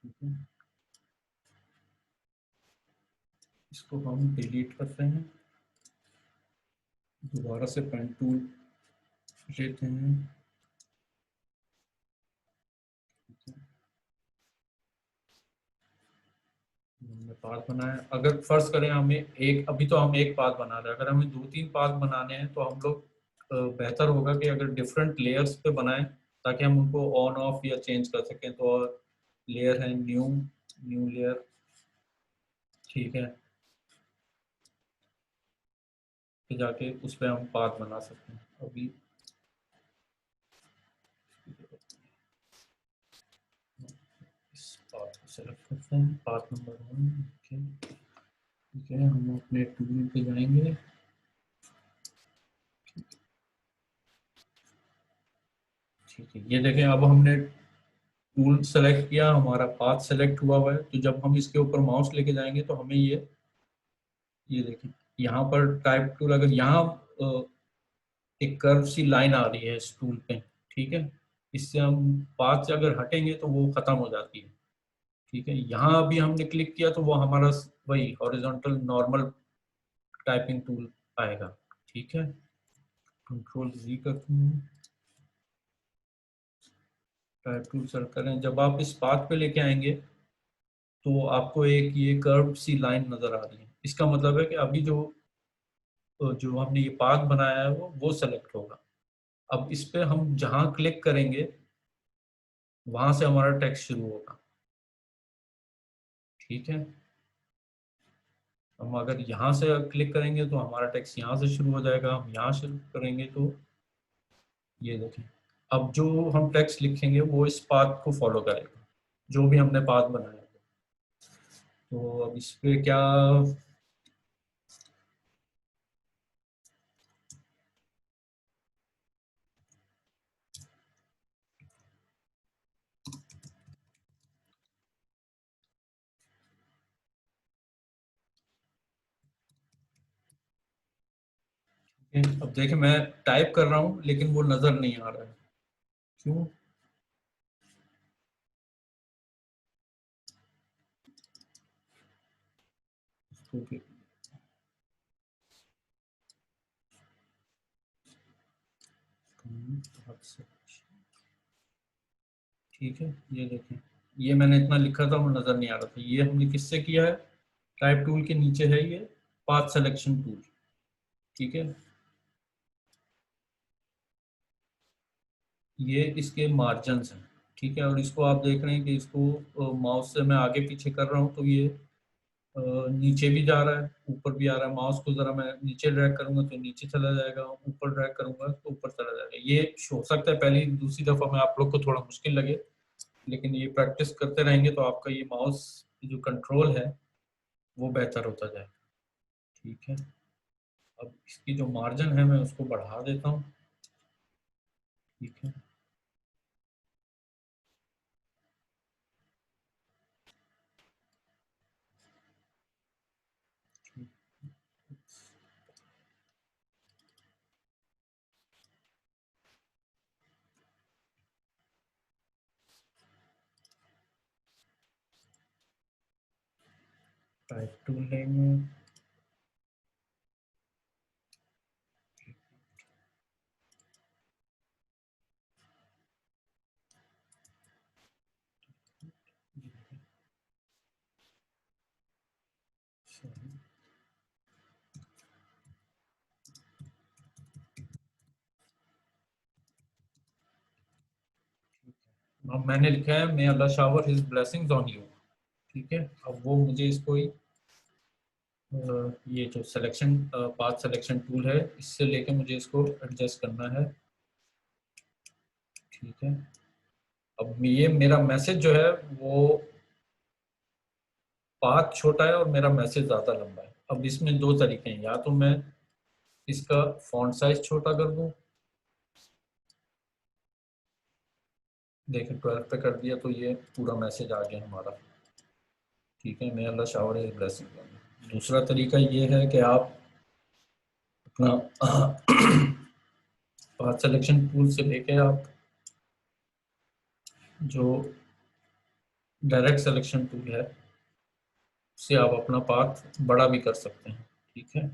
ठीक है, इसको हम डिलीट करते हैं, दोबारा से पेन टूल लेते हैं। हमने पाथ बनाया, अगर फर्ज करें हमें एक, अभी तो हम एक पाथ बना रहे हैं, अगर हमें 2-3 पाथ बनाने हैं तो हम लोग बेहतर होगा कि अगर डिफरेंट लेयर्स पे बनाएं ताकि हम उनको ऑन ऑफ या चेंज कर सकें। तो और लेयर है न्यू, न्यू लेयर। ठीक है, फिर जाके उस पर हम पाथ बना सकते हैं। अभी इस पाथ को सेलेक्ट करते हैं, पाथ नंबर 1। ठीक है, हम अपने टूल पे जाएंगे। ठीक है, ये देखें अब हमने टूल सेलेक्ट किया, हमारा पाथ सेलेक्ट हुआ है। तो जब हम इसके ऊपर माउस लेके जाएंगे तो हमें ये देखें यहाँ पर टाइप टूल, अगर यहाँ एक कर्व सी लाइन आ रही है इस टूल पे। ठीक है, इससे हम पाथ से अगर हटेंगे तो वो खत्म हो जाती है। ठीक है, यहाँ अभी हमने क्लिक किया तो वो हमारा वही हॉरिजॉन्टल नॉर्मल टाइपिंग टूल आएगा। ठीक है, कंट्रोल जी करते हैं, टाइप टूल सेलेक्ट करें, जब आप इस पाथ पे लेके आएंगे तो आपको एक ये कर्व सी लाइन नजर आ रही है। इसका मतलब है कि अभी जो हमने ये पाथ बनाया है वो सेलेक्ट होगा। अब इस पे हम जहां क्लिक करेंगे वहां से हमारा टेक्स्ट शुरू होगा। ठीक है, हम अगर यहाँ से क्लिक करेंगे तो हमारा टेक्स्ट यहाँ से शुरू हो जाएगा, हम यहाँ शुरू करेंगे तो ये देखें अब जो हम टेक्स्ट लिखेंगे वो इस पाथ को फॉलो करेगा जो भी हमने पाथ बनाया। तो अब इस पे क्या, अब देखें मैं टाइप कर रहा हूँ लेकिन वो नजर नहीं आ रहा है, क्यों? क्योंकि ठीक है, ये देखें ये मैंने इतना लिखा था वो नजर नहीं आ रहा था। ये हमने किससे किया है? टाइप टूल के नीचे है ये पाथ सिलेक्शन टूल। ठीक है, ये इसके मार्जिन्स हैं। ठीक है, और इसको आप देख रहे हैं कि इसको माउस से मैं आगे पीछे कर रहा हूँ तो ये नीचे भी जा रहा है, ऊपर भी आ रहा है। माउस को जरा मैं नीचे ड्रैग करूंगा तो नीचे चला जाएगा, ऊपर ड्रैग करूंगा तो ऊपर चला जाएगा। ये हो सकता है पहली दूसरी दफा में आप लोग को थोड़ा मुश्किल लगे, लेकिन ये प्रैक्टिस करते रहेंगे तो आपका ये माउस की जो कंट्रोल है वो बेहतर होता जाएगा। ठीक है, अब इसकी जो मार्जिन है मैं उसको बढ़ा देता हूँ। ठीक है, टाइप टूल लेंगे। मैंने लिखा है may Allah shower his blessings on you, ठीक है। अब वो मुझे इसको ही ये जो सिलेक्शन पाथ सिलेक्शन टूल है इससे लेके मुझे इसको एडजस्ट करना है, ठीक है। अब ये मेरा मैसेज जो है वो पाथ छोटा है और मेरा मैसेज ज़्यादा लंबा है। अब इसमें दो तरीके हैं, या तो मैं इसका फॉन्ट साइज छोटा कर दूं, देखिए 12 पे कर दिया तो ये पूरा मैसेज आ गया हमारा, ठीक है। May Allah shower is blessing. दूसरा तरीका ये है कि आप अपना पाथ सिलेक्शन टूल से लेके आप जो डायरेक्ट सिलेक्शन टूल है उससे आप अपना पाथ बड़ा भी कर सकते हैं, ठीक है।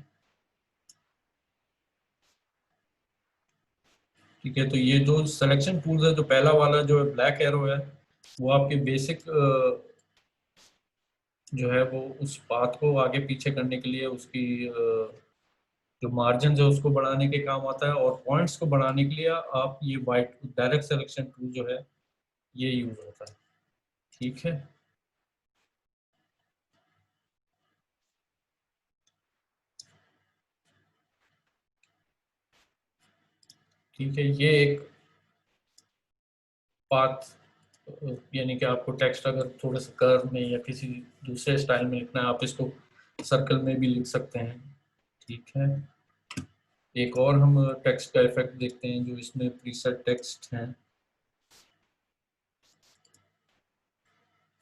ठीक है, तो ये जो सिलेक्शन टूल है, जो पहला वाला जो है ब्लैक एरो है, वो आपके बेसिक जो है वो उस पाथ को आगे पीछे करने के लिए उसकी जो मार्जिन है उसको बढ़ाने के काम आता है, और पॉइंट्स को बढ़ाने के लिए आप ये वाइट डायरेक्ट सिलेक्शन टूल जो है ये यूज होता है, ठीक है। ठीक है, ये एक पाथ, यानी कि आपको टेक्स्ट अगर थोड़े से कर्व में या किसी दूसरे स्टाइल में लिखना है आप इसको सर्कल में भी लिख सकते हैं, ठीक है। एक और हम टेक्स्ट का इफेक्ट देखते हैं जो इसमें प्रीसेट टेक्स्ट है।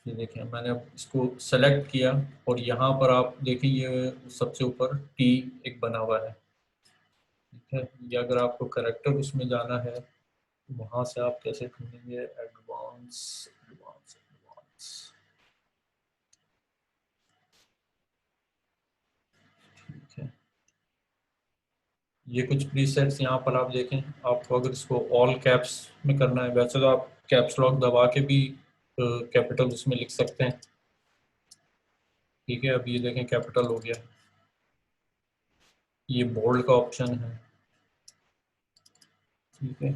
ये देखिए मैंने अब इसको सेलेक्ट किया और यहाँ पर आप देखिए ये सबसे ऊपर टी एक बना हुआ है, ठीक है। ये अगर आपको करेक्टर उसमें जाना है तो वहाँ से आप कैसे ढूंढेंगे, एडवांस एडवांस एडवांस, ठीक है। ये कुछ प्रीसेट्स यहाँ पर आप देखें, आपको अगर इसको ऑल कैप्स में करना है, वैसे तो आप कैप्स लॉक दबा के भी कैपिटल उसमें लिख सकते हैं, ठीक है। अब ये देखें कैपिटल हो गया, ये बोल्ड का ऑप्शन है, ठीक है।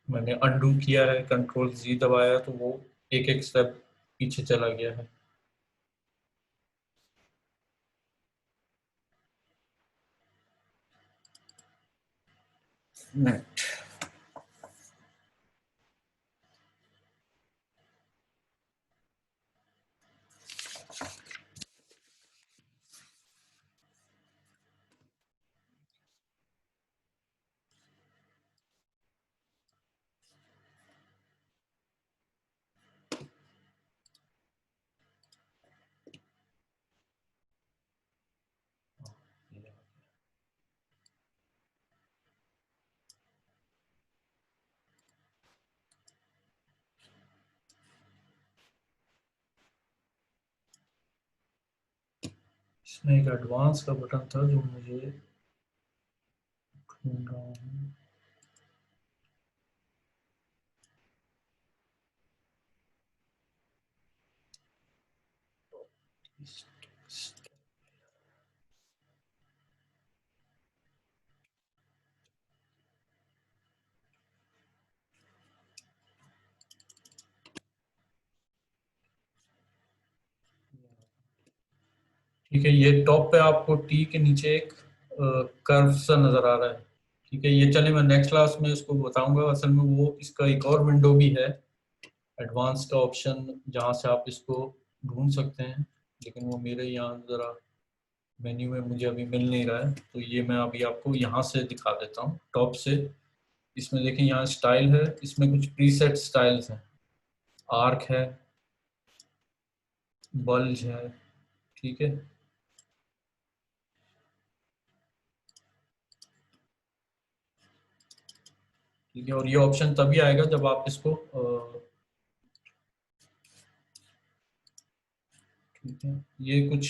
मैंने अनडू किया है, कंट्रोल जी दबाया तो वो एक एक स्टेप पीछे चला गया है। नेट इसमें एक एडवांस का बटन था जो मुझे ढूंढ रहा हूँ। ठीक है, ये टॉप पे आपको टी के नीचे एक कर्व सा नजर आ रहा है, ठीक है। ये चले मैं नेक्स्ट क्लास में इसको बताऊंगा, असल में वो इसका एक और विंडो भी है एडवांस का ऑप्शन जहाँ से आप इसको ढूंढ सकते हैं, लेकिन वो मेरे यहाँ ज़रा मेन्यू में मुझे अभी मिल नहीं रहा है, तो ये मैं अभी आपको यहाँ से दिखा देता हूँ टॉप से। इसमें देखें यहाँ स्टाइल है, इसमें कुछ प्रीसेट स्टाइल्स हैं, आर्क है, बल्ज है, ठीक है। ठीक है, और ये ऑप्शन तभी आएगा जब आप इसको ठीक है, ये कुछ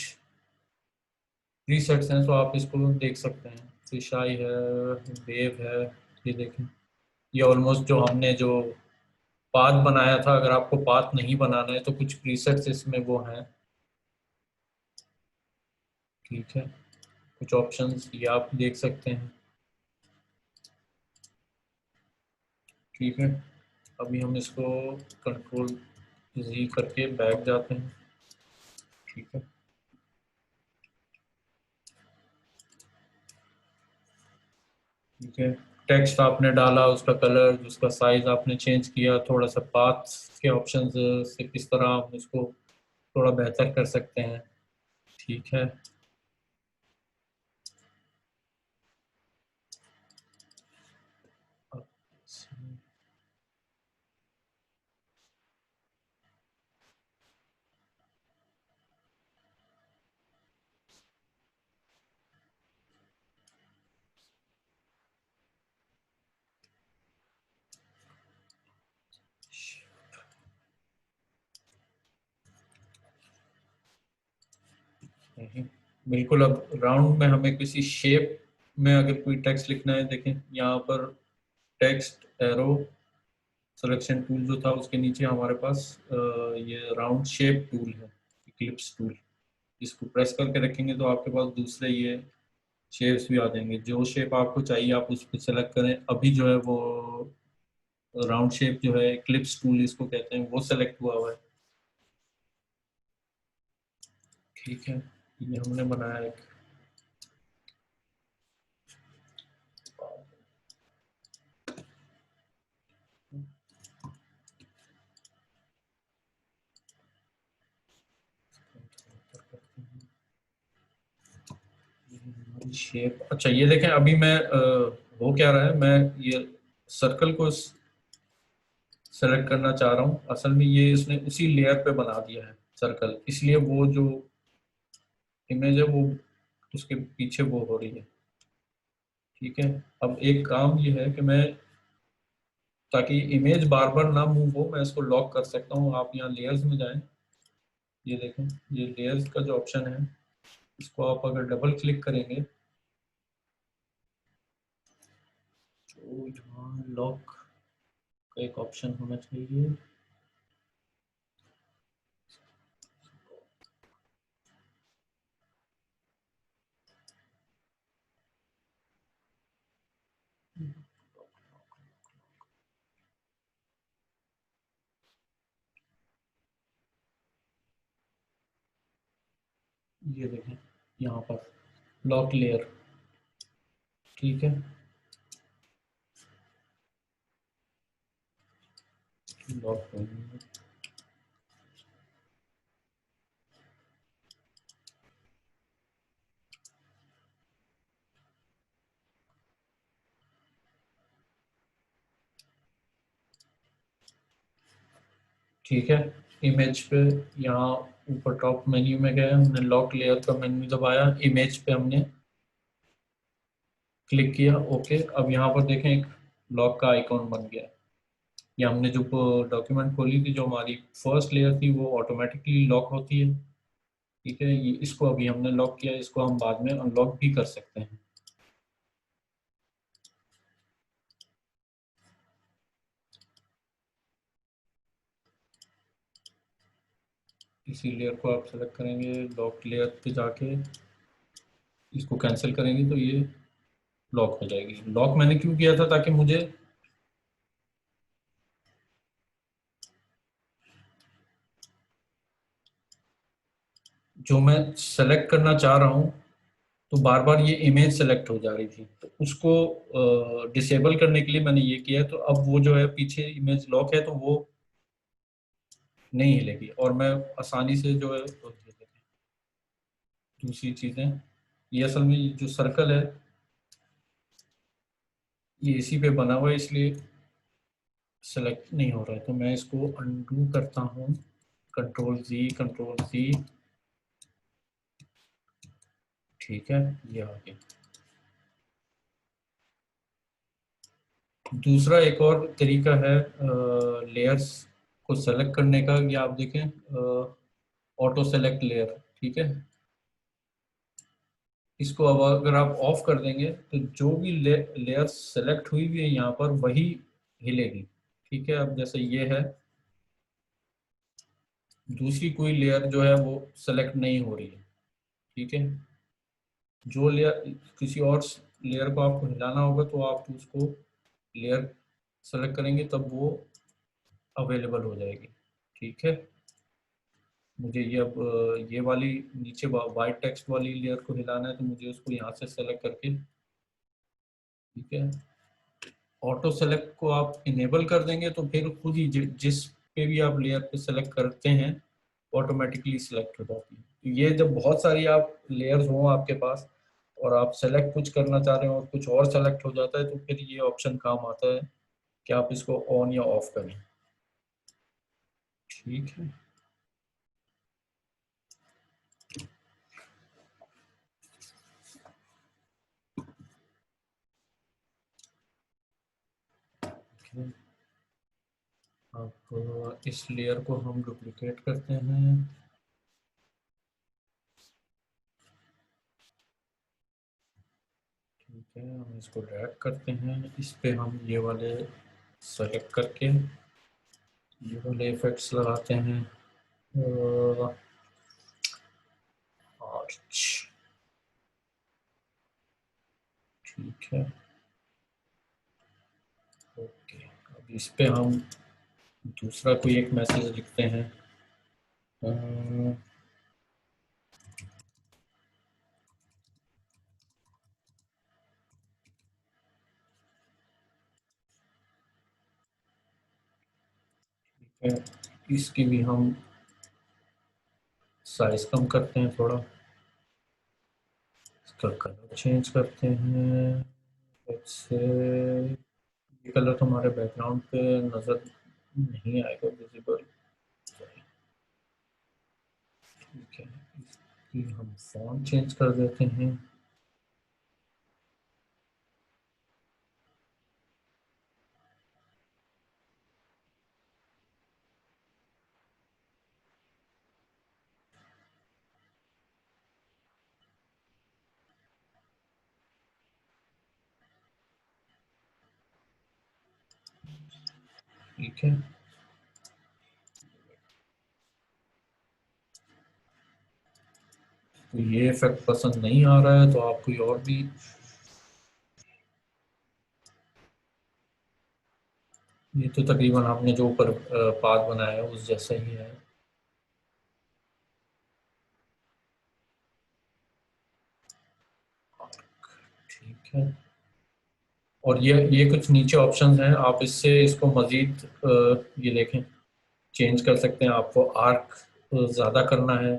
प्रीसेट्स हैं तो आप इसको देख सकते हैं, फिशाई है, वेव है, ये देखें। ये ऑलमोस्ट जो हमने जो पाथ बनाया था, अगर आपको पाथ नहीं बनाना है तो कुछ प्रीसेट्स इसमें वो हैं, ठीक है। कुछ ऑप्शंस ये आप देख सकते हैं, ठीक है। अभी हम इसको कंट्रोल जी करके बैक जाते हैं। ठीक है, ठीक है। टेक्स्ट आपने डाला, उसका कलर, उसका साइज आपने चेंज किया, थोड़ा सा पाथ के ऑप्शंस से किस तरह आप इसको थोड़ा बेहतर कर सकते हैं। ठीक है, नहीं, बिल्कुल। अब राउंड में हमें किसी शेप में अगर कोई टेक्स्ट लिखना है, देखें यहाँ पर टेक्स्ट एरो सिलेक्शन टूल जो था उसके नीचे हमारे पास ये राउंड शेप टूल है, इक्लिप्स टूल। इसको प्रेस करके रखेंगे तो आपके पास दूसरे ये शेप्स भी आ जाएंगे। जो शेप आपको चाहिए आप उस पर सेलेक्ट करें। अभी जो है वो राउंड शेप जो है, इक्लिप्स टूल इसको कहते हैं, वो सेलेक्ट हुआ है। ठीक है, ये हमने बनाया एक। शेप, अच्छा ये देखें, अभी मैं हो क्या रहा है, मैं ये सर्कल को सेलेक्ट करना चाह रहा हूँ। असल में ये इसने उसी लेयर पे बना दिया है सर्कल, इसलिए वो जो इमेज है वो उसके पीछे वो हो रही है। ठीक है, अब एक काम ये है कि मैं, ताकि इमेज बार बार ना मूव हो, मैं इसको लॉक कर सकता हूँ। आप यहाँ लेयर्स में जाएं, ये देखें, ये लेयर्स का जो ऑप्शन है, इसको आप अगर डबल क्लिक करेंगे तो यहाँ लॉक का एक ऑप्शन होना चाहिए। ये देखें यहाँ पर लॉक लेयर। ठीक है, लॉक करेंगे। ठीक है, इमेज पे यहाँ ऊपर टॉप मेन्यू में गए, हमने लॉक लेयर का मेन्यू दबाया, इमेज पे हमने क्लिक किया, ओके। अब यहाँ पर देखें एक लॉक का आइकॉन बन गया। ये हमने जो डॉक्यूमेंट खोली थी, जो हमारी फर्स्ट लेयर थी, वो ऑटोमेटिकली लॉक होती है। ठीक है, ये इसको अभी हमने लॉक किया, इसको हम बाद में अनलॉक भी कर सकते हैं। इसी लेयर को आप सेलेक्ट करेंगे, लॉक लेयर पे जाके इसको कैंसिल करेंगे तो ये लॉक हो जाएगी। लॉक मैंने क्यों किया था, ताकि मुझे जो मैं सेलेक्ट करना चाह रहा हूँ, तो बार बार ये इमेज सेलेक्ट हो जा रही थी, तो उसको डिसेबल करने के लिए मैंने ये किया है। तो अब वो जो है पीछे इमेज लॉक है, तो वो नहीं हिलेगी और मैं आसानी से जो है दूसरी चीजें, ये असल में जो सर्कल है ये इसी पे बना हुआ है, इसलिए सेलेक्ट नहीं हो रहा है। तो मैं इसको अनडू करता हूँ, कंट्रोल जी, कंट्रोल सी। ठीक है, ये आ गया। दूसरा एक और तरीका है लेयर्स को सेलेक्ट करने का, ये आप देखें ऑटो सेलेक्ट लेयर। ठीक है, इसको अब अगर आप ऑफ कर देंगे तो जो भी लेयर सेलेक्ट हुई हुई है यहाँ पर वही हिलेगी। ठीक है, अब जैसे ये है, दूसरी कोई लेयर जो है वो सेलेक्ट नहीं हो रही है। ठीक है, जो लेयर, किसी और लेयर को आपको हिलाना होगा तो आप उसको लेयर सेलेक्ट करेंगे तब वो अवेलेबल हो जाएगी। ठीक है, मुझे ये अब ये वाली नीचे वाइट टेक्स्ट वाली लेयर को हिलाना है, तो मुझे उसको यहाँ से सेलेक्ट करके, ठीक है, ऑटो सेलेक्ट को आप इनेबल कर देंगे तो फिर खुद ही जिस पे भी आप लेयर पे सेलेक्ट करते हैं ऑटोमेटिकली सिलेक्ट हो जाती है। तो ये जब बहुत सारी आप लेयर्स हों आपके पास और आप सेलेक्ट कुछ करना चाह रहे हो और कुछ और सेलेक्ट हो जाता है, तो फिर ये ऑप्शन काम आता है कि आप इसको ऑन या ऑफ करें। ठीक है, अब इस लेयर को हम डुप्लीकेट करते हैं। ठीक है, हम इसको ड्रैग करते हैं, इस पे हम ये वाले सेलेक्ट करके ये वाले इफेक्ट्स लगाते हैं। आर्च, ठीक है, ओके। अब इस पे हम दूसरा कोई एक मैसेज लिखते हैं। ठीक है, इसकी भी हम साइज कम करते हैं थोड़ा, इसका कलर चेंज करते हैं। से ये कलर हमारे बैकग्राउंड पे नज़र नहीं आएगा विजिबल। ठीक है, इसकी हम फॉन्ट चेंज कर देते हैं। ठीक है, तो ये इफेक्ट पसंद नहीं आ रहा है तो आप कोई और भी, ये तो तकरीबन आपने जो ऊपर पाथ बनाया है उस जैसा ही है। ठीक है, और ये कुछ नीचे ऑप्शंस हैं, आप इससे इसको मजीद ये देखें चेंज कर सकते हैं। आपको आर्क ज़्यादा करना है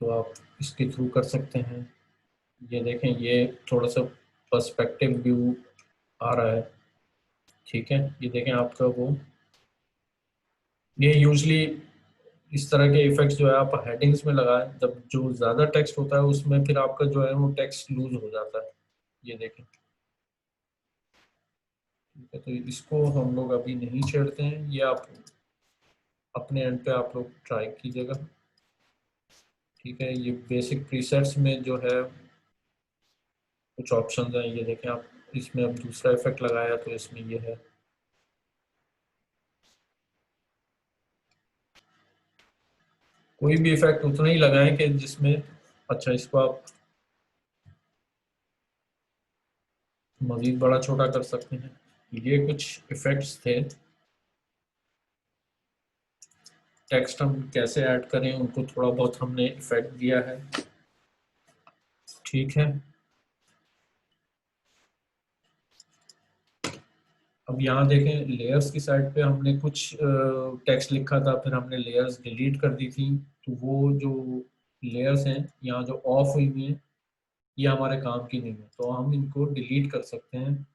तो आप इसके थ्रू कर सकते हैं। ये देखें, ये थोड़ा सा पर्सपेक्टिव व्यू आ रहा है। ठीक है, ये देखें आपका वो, ये यूजली इस तरह के इफेक्ट्स जो है आप हेडिंग्स में लगाएं, जब जो ज़्यादा टेक्स्ट होता है उसमें फिर आपका जो है वो टेक्स्ट लूज हो जाता है। ये देखें, ठीक है, तो इसको हम लोग अभी नहीं छेड़ते हैं, ये आप अपने एंड पे आप लोग ट्राई कीजिएगा। ठीक है, ये बेसिक प्रीसेट्स में जो है कुछ ऑप्शन हैं, ये देखें आप, इसमें अब दूसरा इफेक्ट लगाया तो इसमें ये है। कोई भी इफेक्ट उतना ही लगाएं कि जिसमें, अच्छा इसको आप मजीद बड़ा छोटा कर सकते हैं। ये कुछ इफेक्ट्स थे, टेक्स्ट हम कैसे ऐड करें उनको थोड़ा बहुत हमने इफेक्ट दिया है। ठीक है, अब यहाँ देखें लेयर्स की साइड पे हमने कुछ टेक्स्ट लिखा था, फिर हमने लेयर्स डिलीट कर दी थी। तो वो जो लेयर्स हैं यहाँ जो ऑफ हुई हुई हैं, ये हमारे काम की नहीं है, तो हम इनको डिलीट कर सकते हैं।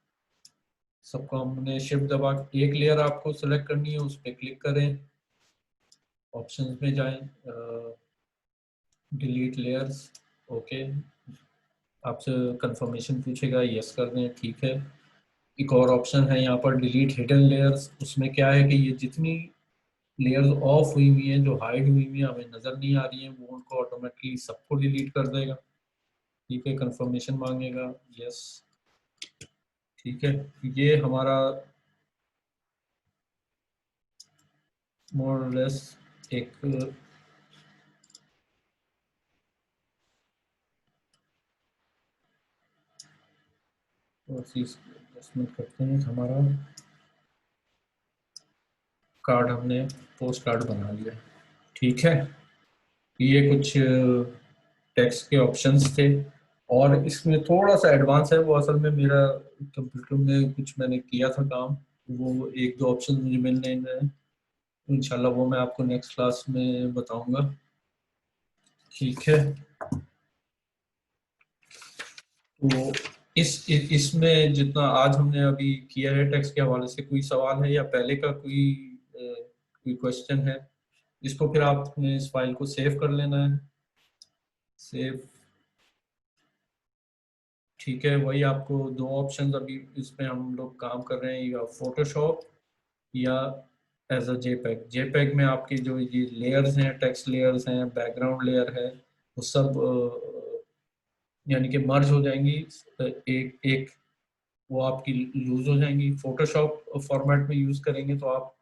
सबको हमने शिफ्ट दबा, एक लेयर आपको सेलेक्ट करनी है, उस पर क्लिक करें, ऑप्शंस में जाएं, डिलीट लेयर्स, ओके, आपसे कंफर्मेशन पूछेगा, यस कर दें, ठीक है। एक और ऑप्शन है यहाँ पर डिलीट हिडन लेयर्स, उसमें क्या है कि ये जितनी लेयर्स ऑफ हुई हुई हैं जो हाइड हुई हुई हैं हमें नज़र नहीं आ रही हैं, वो उनको ऑटोमेटिकली सबको डिलीट कर देगा। ठीक है, कंफर्मेशन मांगेगा, यस, ठीक है। ये हमारा मोर लेस एक और चीज़ एडजस्टमेंट करते हैं हमारा। कार्ड हमने पोस्ट कार्ड बना लिया। ठीक है, ये कुछ टेक्स्ट के ऑप्शंस थे, और इसमें थोड़ा सा एडवांस है वो, असल में मेरा कंप्यूटर में कुछ मैंने किया था काम, वो एक दो ऑप्शन मुझे मिल नहीं रहे हैं, तो इंशाल्लाह वो मैं आपको नेक्स्ट क्लास में बताऊंगा। ठीक है, तो इसमें जितना आज हमने अभी किया है टेक्स्ट के हवाले से, कोई सवाल है या पहले का कोई क्वेश्चन है? इसको फिर आपने इस फाइल को सेव कर लेना है, सेव। ठीक है, वही आपको दो ऑप्शन अभी इसमें हम लोग काम कर रहे हैं, या फोटोशॉप या एज अ जेपैग। जेपैग में आपके जो ये लेयर्स हैं, टेक्स्ट लेयर्स हैं, बैकग्राउंड लेयर है, वो सब यानी कि मर्ज हो जाएंगी, एक एक वो आपकी लूज हो जाएंगी। फोटोशॉप फॉर्मेट में यूज़ करेंगे तो आप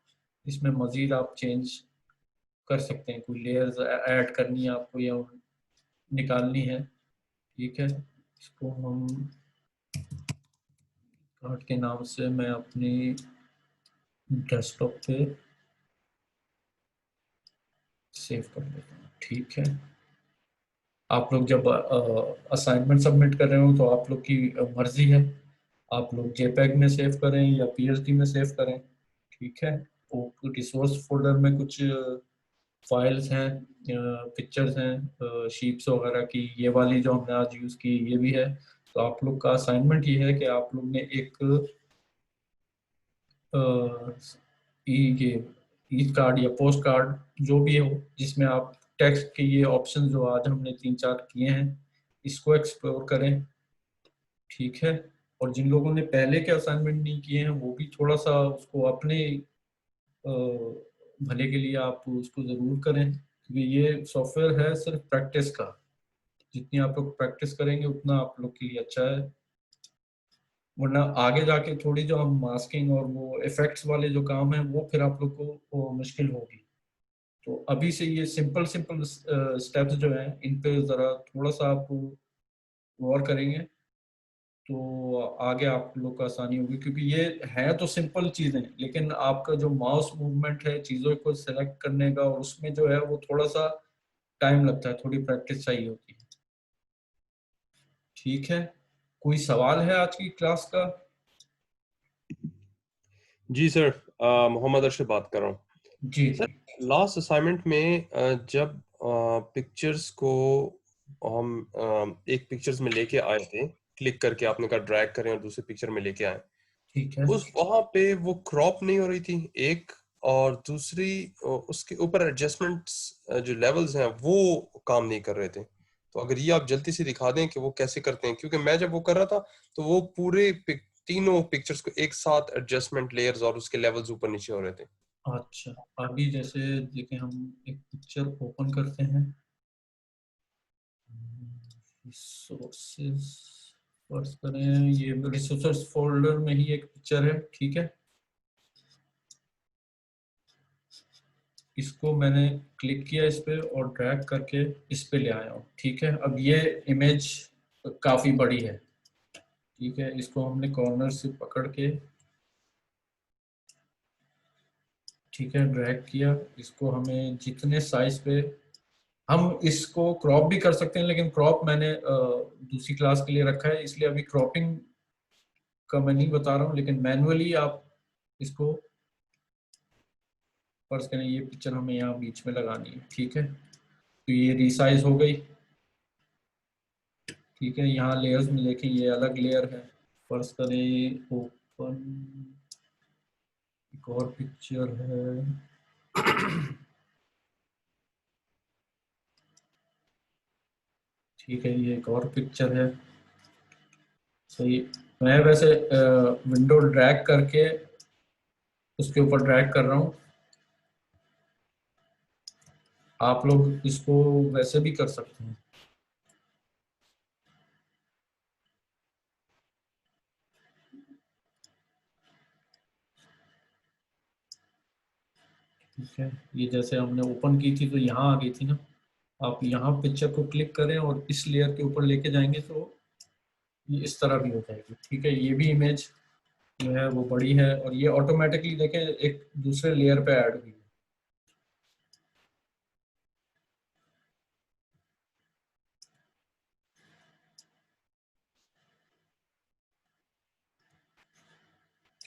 इसमें मज़ीद आप चेंज कर सकते हैं, कोई लेयर्स ऐड करनी है आपको या निकालनी है। ठीक है, इसको हम कार्ड के नाम से मैं अपनी डेस्कटॉप पे सेव कर लेता हूँ। ठीक है, आप लोग जब असाइनमेंट सबमिट कर रहे हो तो आप लोग की मर्जी है, आप लोग जेपैग में सेव करें या पीएचडी में सेव करें। ठीक है, वो रिसोर्स फोल्डर में कुछ फाइल्स हैं, पिक्चर्स हैं, शीप्स वगैरह की, ये वाली जो हमने आज यूज़ की ये भी है। तो आप लोग का असाइनमेंट ये है कि आप लोग ने एक ये ई कार्ड या पोस्ट कार्ड जो भी हो, जिसमें आप टेक्स्ट के ये ऑप्शन जो आज हमने 3-4 किए हैं इसको एक्सप्लोर करें। ठीक है, और जिन लोगों ने पहले के असाइनमेंट नहीं किए हैं वो भी थोड़ा सा उसको अपने भले के लिए आप उसको ज़रूर करें, क्योंकि ये सॉफ्टवेयर है सिर्फ प्रैक्टिस का। जितनी आप लोग प्रैक्टिस करेंगे उतना आप लोग के लिए अच्छा है, वरना आगे जाके थोड़ी जो हम मास्किंग और वो इफेक्ट्स वाले जो काम है वो फिर आप लोग को वो मुश्किल होगी। तो अभी से ये सिंपल सिंपल स्टेप्स जो हैं इन पे ज़रा थोड़ा सा आप गौर करेंगे तो आगे आप लोग को आसानी होगी, क्योंकि ये है तो सिंपल चीज़ें, लेकिन आपका जो माउस मूवमेंट है चीज़ों को सेलेक्ट करने का और उसमें जो है वो थोड़ा सा टाइम लगता है, थोड़ी प्रैक्टिस चाहिए होती है। ठीक है, कोई सवाल है आज की क्लास का? जी सर, मोहम्मद अर्शद बात कर रहा हूँ। जी सर, जी। लास्ट असाइनमेंट में जब पिक्चर्स को हम एक पिक्चर्स में लेके आए थे, क्लिक करके आपने कहा ड्रैग करें और दूसरे पिक्चर में लेके आए, ठीक है, उस वहां पे वो क्रॉप नहीं हो रही थी एक, और दूसरी उसके ऊपर एडजस्टमेंट्स जो लेवल्स हैं वो काम नहीं कर रहे थे। तो अगर ये आप जल्दी से दिखा दें कि वो कैसे करते हैं, क्योंकि मैं जब वो कर रहा था तो वो पूरे तीनों पिक्चर्स को एक साथ एडजस्टमेंट लेयर्स और उसके लेवल्स ऊपर नीचे हो रहे थे। अच्छा। अभी जैसे देखिए हम एक पिक्चर ओपन करते हैं, रिसोर्सेज फर्स्ट करें, ये रिसोर्सेज फोल्डर में ही एक पिक्चर है। ठीक है, इसको मैंने क्लिक किया इस पे और ड्रैग करके इस पे ले आया हूँ। ठीक है, अब ये इमेज काफ़ी बड़ी है। ठीक है, इसको हमने कॉर्नर से पकड़ के, ठीक है, ड्रैग किया, इसको हमें जितने साइज पे, हम इसको क्रॉप भी कर सकते हैं, लेकिन क्रॉप मैंने दूसरी क्लास के लिए रखा है, इसलिए अभी क्रॉपिंग का मैं नहीं बता रहा हूँ, लेकिन मैनुअली आप इसको फर्ज करें, ये पिक्चर हमें यहाँ बीच में लगानी है। ठीक है, तो ये रिसाइज हो गई। ठीक है, यहाँ लेयर्स में देखें ये अलग लेयर है, फर्ज करें ओपन, एक और पिक्चर है। ठीक है, ये एक और पिक्चर है। सही, मैं वैसे विंडो ड्रैग करके उसके ऊपर ड्रैग कर रहा हूँ, आप लोग इसको वैसे भी कर सकते हैं। ठीक है, ये जैसे हमने ओपन की थी तो यहाँ आ गई थी ना, आप यहाँ पिक्चर को क्लिक करें और इस लेयर के ऊपर लेके जाएंगे तो ये इस तरह भी हो जाएगी। ठीक है, ये भी इमेज जो है वो बड़ी है और ये ऑटोमेटिकली देखें एक दूसरे लेयर पे ऐड हुई।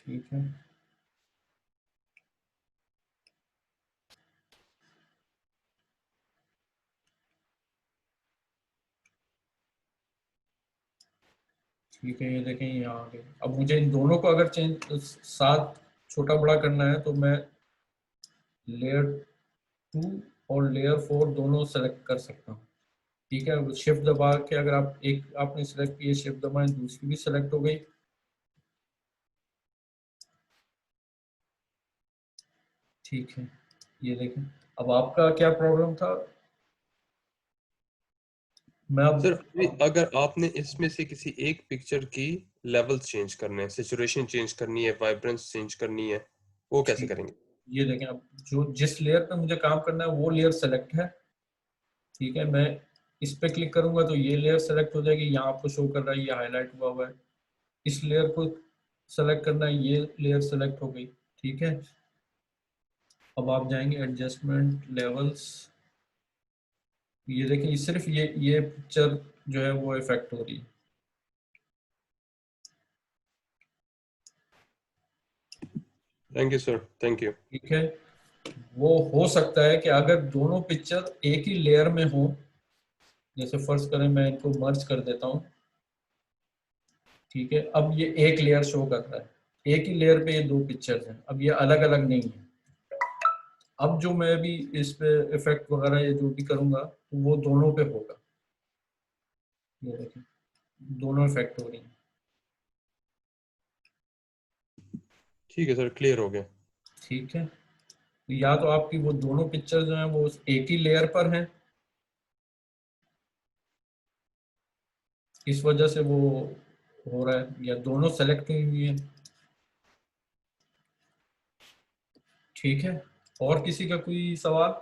ठीक है, ठीक है, ये देखें यहाँ आ गए। अब मुझे इन दोनों को अगर चेंज साथ छोटा बड़ा करना है तो मैं लेयर 2 और लेयर 4 दोनों सेलेक्ट कर सकता हूँ। ठीक है, शिफ्ट दबा के अगर आप एक आपने सेलेक्ट किया, शिफ्ट दबाएं, दूसरी भी सेलेक्ट हो गई। ठीक है, ये देखें। अब आपका क्या प्रॉब्लम था? मैं सर अब अगर आपने इसमें से किसी एक पिक्चर की लेवल्स चेंज करने हैं, सैचुरेशन चेंज करनी है, वाइब्रेंस चेंज करनी है, वो कैसे ठीक, करेंगे? ये देखें, अब जो जिस लेयर पे मुझे काम करना है वो लेयर सेलेक्ट है। ठीक है, मैं इस पे क्लिक करूंगा तो ये लेयर सेलेक्ट हो जाएगी, यहाँ आपको शो कर रहा है, ये हाईलाइट हुआ हुआ है। इस लेयर को सेलेक्ट करना है, ये लेयर सेलेक्ट हो गई। ठीक है, अब आप जाएंगे एडजस्टमेंट लेवल्स, ये देखिए सिर्फ ये पिक्चर जो है वो इफेक्ट हो रही है। Thank you sir, thank you. ठीक है, वो हो सकता है कि अगर दोनों पिक्चर एक ही लेयर में हो, जैसे फर्ज करें मैं इनको मर्ज कर देता हूँ। ठीक है, अब ये एक लेयर शो कर रहा है, एक ही लेयर पे ये दो पिक्चर्स हैं, अब ये अलग अलग नहीं है। अब जो मैं भी इस पे इफेक्ट वगैरह ये जो भी करूंगा तो वो दोनों पे होगा। ये देखिए दोनों इफेक्ट हो रही हैं। ठीक है सर, क्लियर हो गया। ठीक है, तो या तो आपकी वो दोनों पिक्चर जो हैं वो उस एक ही लेयर पर हैं, इस वजह से वो हो रहा है, या दोनों सेलेक्ट हुई हुई है। ठीक है, और किसी का कोई सवाल?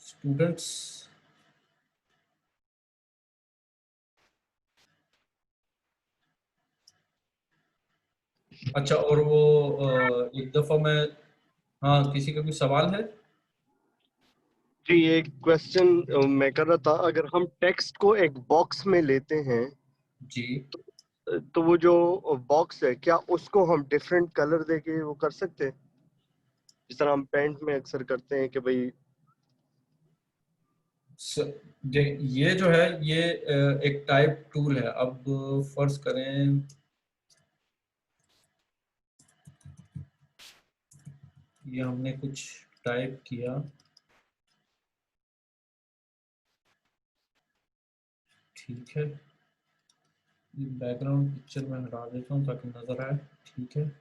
स्टूडेंट्स? अच्छा, और वो एक दफा मैं, हाँ किसी का कोई सवाल है? जी, एक क्वेश्चन मैं कर रहा था, अगर हम टेक्स्ट को एक बॉक्स में लेते हैं जी, तो वो जो बॉक्स है, क्या उसको हम डिफरेंट कलर देके वो कर सकते हैं, जिस तरह हम पेंट में अक्सर करते हैं कि भाई? ये जो है ये एक टाइप टूल है। अब फर्ज करें ये हमने कुछ टाइप किया। ठीक है, बैकग्राउंड पिक्चर में हटा देता हूँ ताकि नजर आए। ठीक है,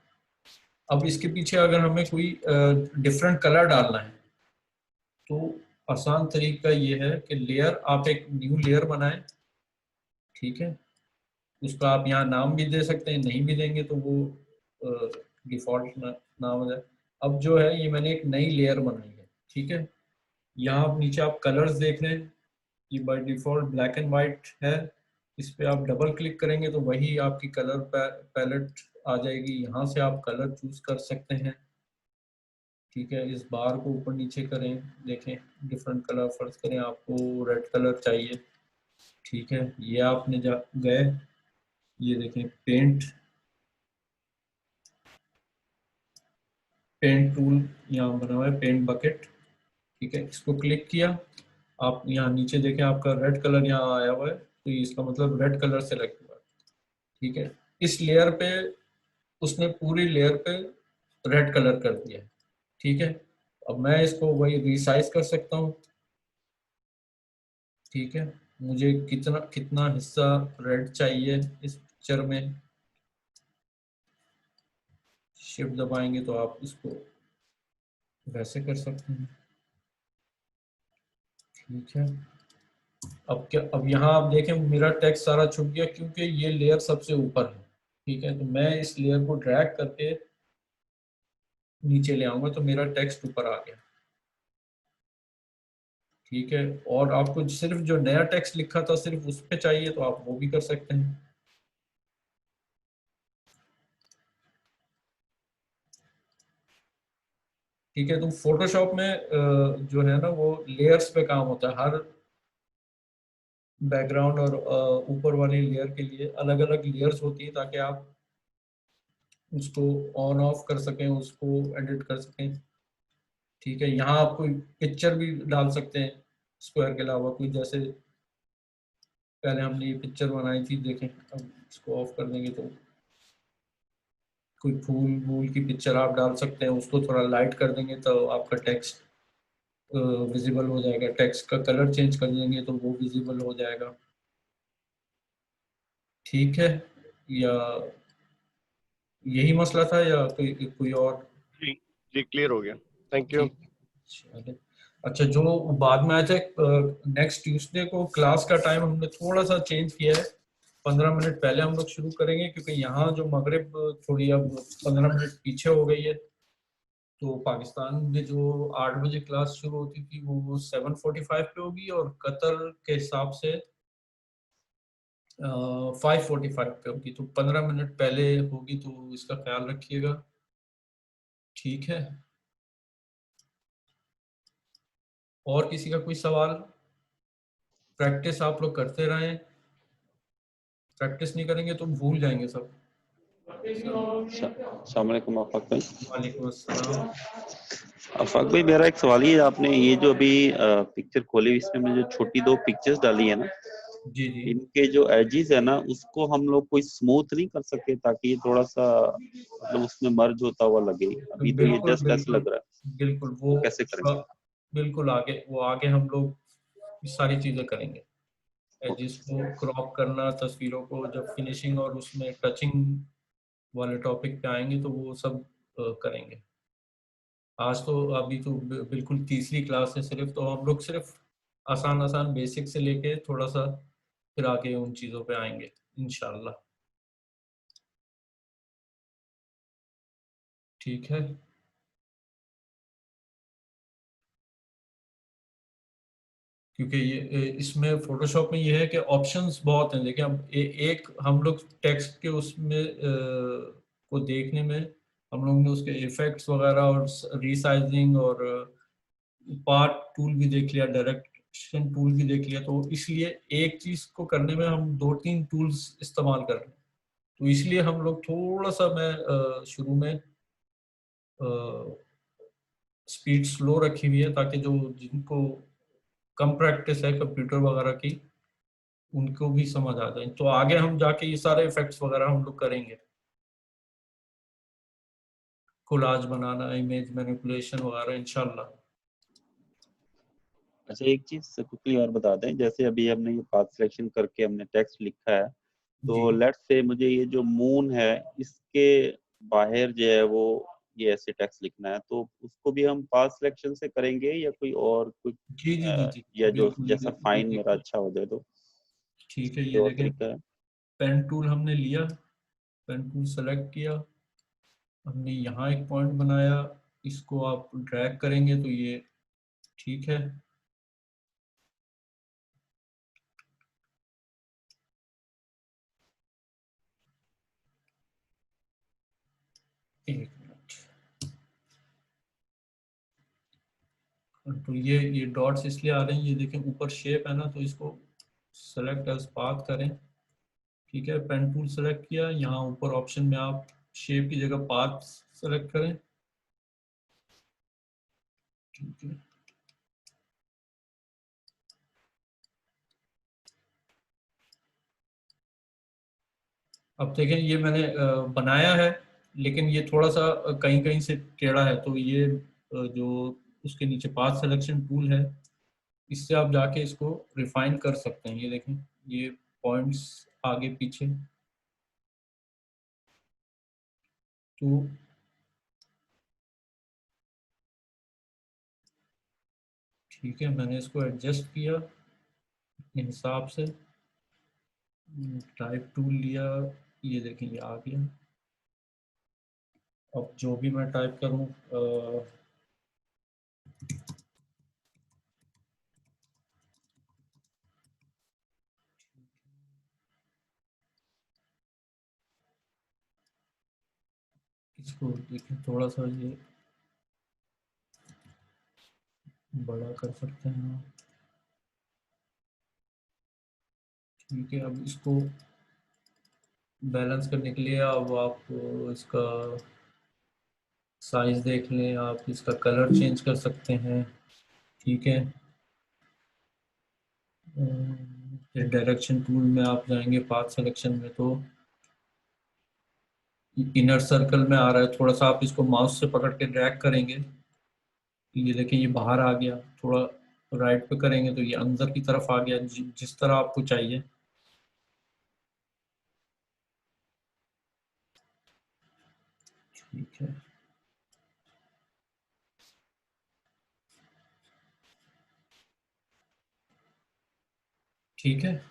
अब इसके पीछे अगर हमें कोई डिफरेंट कलर डालना है तो आसान तरीका ये है कि लेयर, आप एक न्यू लेयर बनाएं। ठीक है, उसका आप यहाँ नाम भी दे सकते हैं, नहीं भी देंगे तो वो डिफॉल्ट नाम हो जाए। अब जो है ये मैंने एक नई लेयर बनाई है। ठीक है, यहाँ आप नीचे आप कलर्स देख रहे हैं, ये by default black and white है। इस पे आप डबल क्लिक करेंगे तो वही आपकी कलर पैलेट आ जाएगी, यहाँ से आप कलर चूज कर सकते हैं। ठीक है, इस बार को ऊपर नीचे करें, देखें डिफरेंट कलर, फर्ज करें आपको रेड कलर चाहिए। ठीक है, ये आपने जा गए, ये देखें पेंट, पेंट टूल यहाँ बना हुआ है, पेंट बकेट। ठीक है, इसको क्लिक किया, आप यहाँ नीचे देखें आपका रेड कलर यहाँ आया हुआ है, तो इसका मतलब रेड कलर सेलेक्ट हुआ है। ठीक है, इस लेयर पे उसने पूरी लेयर पे रेड कलर कर दिया है। ठीक है, अब मैं इसको वही रिसाइज कर सकता हूँ। ठीक है, मुझे कितना कितना हिस्सा रेड चाहिए इस पिक्चर में, शिफ्ट दबाएंगे तो आप इसको वैसे कर सकते हैं। ठीक है, अब क्या, अब यहाँ आप देखें मेरा टेक्स्ट सारा छुप गया क्योंकि ये लेयर सबसे ऊपर है। ठीक है, तो मैं इस लेयर को ड्रैग करके नीचे ले आऊंगा तो मेरा टेक्स्ट ऊपर आ गया। ठीक है, और आपको सिर्फ जो नया टेक्स्ट लिखा था सिर्फ उस पे चाहिए तो आप वो भी कर सकते हैं। ठीक है, तो फोटोशॉप में जो है ना वो लेयर्स पे काम होता है। हर बैकग्राउंड और ऊपर वाली लेयर के लिए अलग अलग लेयर्स होती है ताकि आप उसको ऑन ऑफ कर सकें, उसको एडिट कर सकें। ठीक है, यहाँ आप कोई पिक्चर भी डाल सकते हैं स्क्वायर के अलावा, कोई जैसे पहले हमने ये पिक्चर बनाई थी, देखें अब इसको ऑफ कर देंगे तो कोई फूल वूल की पिक्चर आप डाल सकते हैं, उसको थोड़ा लाइट कर देंगे तो आपका टेक्स्ट विजिबल हो जाएगा। टेक्स्ट का कलर चेंज कर देंगे तो वो विजिबल हो जाएगा। ठीक है, या यही मसला था या कोई कोई और? जी जी क्लियर हो गया, थैंक यू। ठीक, चलिए। अच्छा, जो बाद में आया था नेक्स्ट ट्यूसडे को क्लास का टाइम हमने थोड़ा सा चेंज किया है। 15 मिनट पहले हम लोग शुरू करेंगे क्योंकि यहाँ जो मगरिब थोड़ी अब 15 मिनट पीछे हो गई है। तो पाकिस्तान में जो 8 बजे क्लास शुरू होती थी वो 7:45 पे होगी, और कतर के हिसाब से 5:45 पे होगी। तो 15 मिनट पहले होगी, तो इसका ख्याल रखिएगा। ठीक है, और किसी का कोई सवाल? प्रैक्टिस आप लोग करते रहें, प्रैक्टिस नहीं करेंगे तो भूल जाएंगे सब। अस्सलाम वालेकुम आफाक भाई। वालेकुम अस्सलाम। आफाक भाई, मेरा एक सवाल ये, आपने ये जो अभी पिक्चर खोली इसमें में जो छोटी दो पिक्चर्स डाली है ना, जी जी, इनके जो एजिस है ना उसको हम लोग कोई स्मूथ नहीं कर सकते ताकि ये थोड़ा सा मतलब उसमें मर्ज होता हुआ लगे? तो अभी तो ये बिल्कुल जस्ट ऐसे बिल्कुल लग रहा बिल्कुल है, वो तो कैसे करें? बिल्कुल आगे, वो आगे हम लोग ये सारी चीजें करेंगे। एजिस को क्रॉप करना, तस्वीरों को जब फिनिशिंग और उसमें टचिंग वाले टॉपिक पे आएंगे तो वो सब करेंगे। आज तो अभी तो बिल्कुल तीसरी क्लास है सिर्फ, तो हम लोग सिर्फ आसान आसान बेसिक से लेके थोड़ा सा फिर आगे उन चीज़ों पे आएंगे इंशाल्लाह। ठीक है, क्योंकि ये इसमें फोटोशॉप में ये है कि ऑप्शंस बहुत हैं। देखिए अब एक हम लोग टेक्स्ट के उसमें को देखने में हम लोग ने उसके इफेक्ट्स वगैरह और रीसाइजिंग और पार्ट टूल भी देख लिया, डायरेक्शन टूल भी देख लिया। तो इसलिए एक चीज को करने में हम 2-3 टूल्स इस्तेमाल कर रहे हैं। तो इसलिए हम लोग थोड़ा सा, मैं शुरू में स्पीड स्लो रखी हुई है ताकि जो जिनको कम प्रैक्टिस है कंप्यूटर वगैरह की उनको भी समझ आ जाए। तो आगे हम जाके ये सारे इफेक्ट्स वगैरह हम लोग करेंगे, कोलाज बनाना, इमेज मैनिपुलेशन वगैरह इंशाल्लाह। अच्छा, एक चीज क्विकली और बता दें, जैसे अभी हमने ये पाथ सिलेक्शन करके हमने टेक्स्ट लिखा है, जी तो लेट्स से मुझे ये जो मून है इसके बाहर जो है वो ये ऐसे टेक्स्ट लिखना है, तो उसको भी हम पाथ सिलेक्शन से करेंगे या कोई और कुछ जी जी जी जी, या जो बिल्कुल जैसा ये फाइन मेरा देखिए। अच्छा हो जाए तो ठीक है, कोई ये और देखें, तरीका है? पेन टूल हमने लिया, पेन टूल सेलेक्ट किया, हमने यहाँ एक पॉइंट बनाया, इसको आप ड्रैग करेंगे तो ये ठीक है। एक मिनट, तो ये डॉट्स इसलिए आ रहे हैं, ये देखें ऊपर शेप है ना, तो इसको सेलेक्ट एज पाथ करें। ठीक है, पेन टूल सेलेक्ट किया, यहाँ ऊपर ऑप्शन में आप शेप की जगह पाथ सेलेक्ट करें। ठीक है, अब देखें ये मैंने बनाया है, लेकिन ये थोड़ा सा कहीं कहीं से टेढ़ा है। तो ये जो उसके नीचे पाथ सिलेक्शन टूल है, इससे आप जाके इसको रिफाइन कर सकते हैं। ये देखें, ये पॉइंट्स आगे पीछे, तो ठीक है, मैंने इसको एडजस्ट किया अपने हिसाब से, टाइप टूल लिया, ये देखें ये आ गया। अब जो भी मैं टाइप करूं, इसको देखिए थोड़ा सा ये बड़ा कर सकते हैं। ठीक है, अब इसको बैलेंस करने के लिए अब आप इसका साइज देख लें, आप इसका कलर चेंज कर सकते हैं। ठीक है, फिर डायरेक्शन टूल में आप जाएंगे पाथ सिलेक्शन में, तो इनर सर्कल में आ रहा है, थोड़ा सा आप इसको माउस से पकड़ के ड्रैग करेंगे, ये देखिए ये बाहर आ गया। थोड़ा राइट पे करेंगे तो ये अंदर की तरफ आ गया, जिस तरह आपको चाहिए। ठीक है, ठीक है।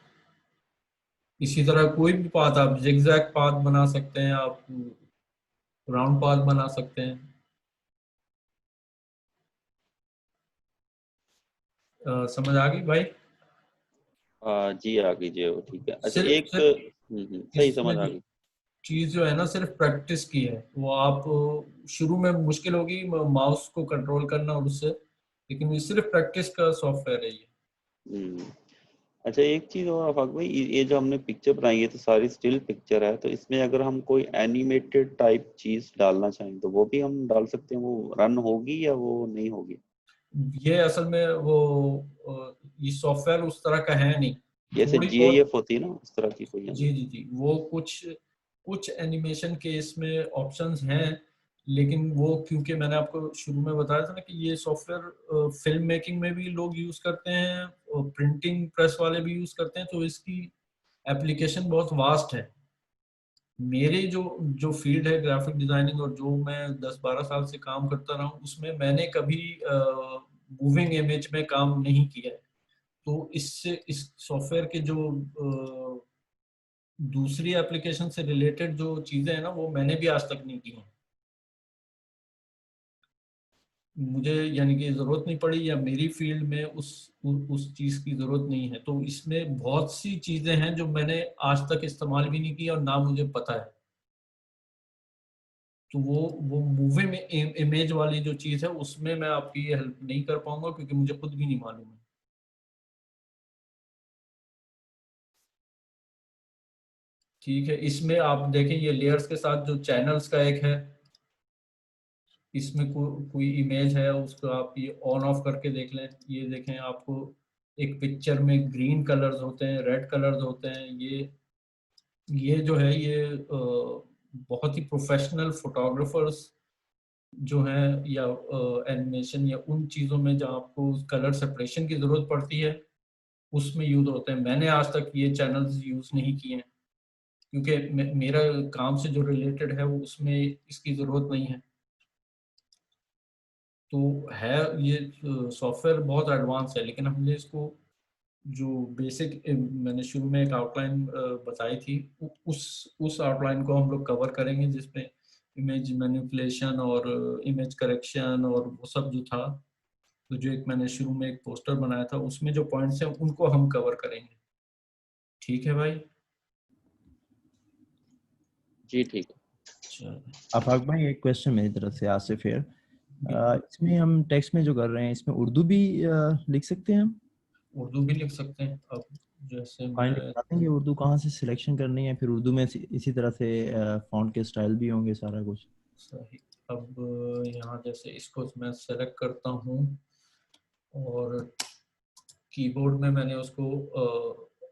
इसी तरह कोई भी पाथ आप जिगजैग पाथ बना सकते हैं, आप राउंड पाथ बना सकते हैं। समझ आ गई भाई? जी आ गई जी, वो ठीक है। अच्छा सिर्फ एक सिर्फ सही इसमें समझ आ जो गई। चीज जो है ना, सिर्फ प्रैक्टिस की है। वो आप शुरू में मुश्किल होगी माउस को कंट्रोल करना और उससे, लेकिन ये सिर्फ प्रैक्टिस का सॉफ्टवेयर है ये। हम्म। अच्छा एक चीज और आफाक भाई, ये जो हमने पिक्चर बनाई है तो सारी स्टिल पिक्चर है, तो इसमें अगर हम कोई एनिमेटेड टाइप चीज डालना चाहें तो वो भी हम डाल सकते हैं? वो रन होगी या वो नहीं होगी? ये असल में वो ये सॉफ्टवेयर उस तरह का है नहीं। जैसे थोड़ी बहुत, जीआईएफ होती है ना, उस तरह की कोई जी हमें? जी जी, वो कुछ कुछ एनिमेशन के इसमें ऑप्शंस हैं, लेकिन वो क्योंकि मैंने आपको शुरू में बताया था ना कि ये सॉफ्टवेयर फिल्म मेकिंग में भी लोग यूज करते हैं और प्रिंटिंग प्रेस वाले भी यूज करते हैं, तो इसकी एप्लीकेशन बहुत वास्ट है। मेरे जो जो फील्ड है ग्राफिक डिजाइनिंग, और जो मैं 10-12 साल से काम करता रहा हूँ, उसमें मैंने कभी मूविंग इमेज में काम नहीं किया है। तो इससे इस सॉफ्टवेयर के जो दूसरी एप्लीकेशन से रिलेटेड जो चीजें हैं ना, वो मैंने भी आज तक नहीं की हैं। मुझे यानी कि जरूरत नहीं पड़ी, या मेरी फील्ड में उस चीज की जरूरत नहीं है। तो इसमें बहुत सी चीजें हैं जो मैंने आज तक इस्तेमाल भी नहीं की और ना मुझे पता है। तो वो मूवी में इमेज वाली जो चीज है, उसमें मैं आपकी हेल्प नहीं कर पाऊंगा, क्योंकि मुझे खुद भी नहीं मालूम है। ठीक है, इसमें आप देखें ये लेयर्स के साथ जो चैनल्स का एक है, इसमें कोई इमेज है, उसको आप ये ऑन ऑफ करके देख लें। ये देखें, आपको एक पिक्चर में ग्रीन कलर्स होते हैं, रेड कलर्स होते हैं। ये जो है ये बहुत ही प्रोफेशनल फोटोग्राफर्स जो हैं, या एनिमेशन या उन चीज़ों में जहाँ आपको कलर सेपरेशन की ज़रूरत पड़ती है, उसमें यूज होते हैं। मैंने आज तक ये चैनल्स यूज नहीं किए हैं, क्योंकि मेरा काम से जो रिलेटेड है वो उसमें इसकी ज़रूरत नहीं है। तो है ये सॉफ्टवेयर बहुत एडवांस है, लेकिन हमने इसको जो बेसिक मैंने शुरू में एक आउटलाइन बताई थी, उस आउटलाइन को हम लोग कवर करेंगे, जिसमें इमेज मैनिपुलेशन और इमेज करेक्शन और वो सब जो था। तो जो एक मैंने शुरू में एक पोस्टर बनाया था, उसमें जो पॉइंट्स हैं उनको हम कवर करेंगे। ठीक है भाई? जी ठीक है। चलो, आफाक भाई एक क्वेश्चन मेरी तरफ से आसिफ है। बिल्कुल। इसमें हम टेक्स्ट में जो कर रहे हैं इसमें उर्दू भी लिख सकते हैं हम? उर्दू भी लिख सकते हैं। अब जैसे काइंडली मैं, बता देंगे उर्दू कहाँ से सिलेक्शन करनी है, फिर उर्दू में इसी तरह से फॉन्ट के स्टाइल भी होंगे सारा कुछ? सही। अब यहाँ जैसे इसको मैं सेलेक्ट करता हूँ, और कीबोर्ड में मैंने उसको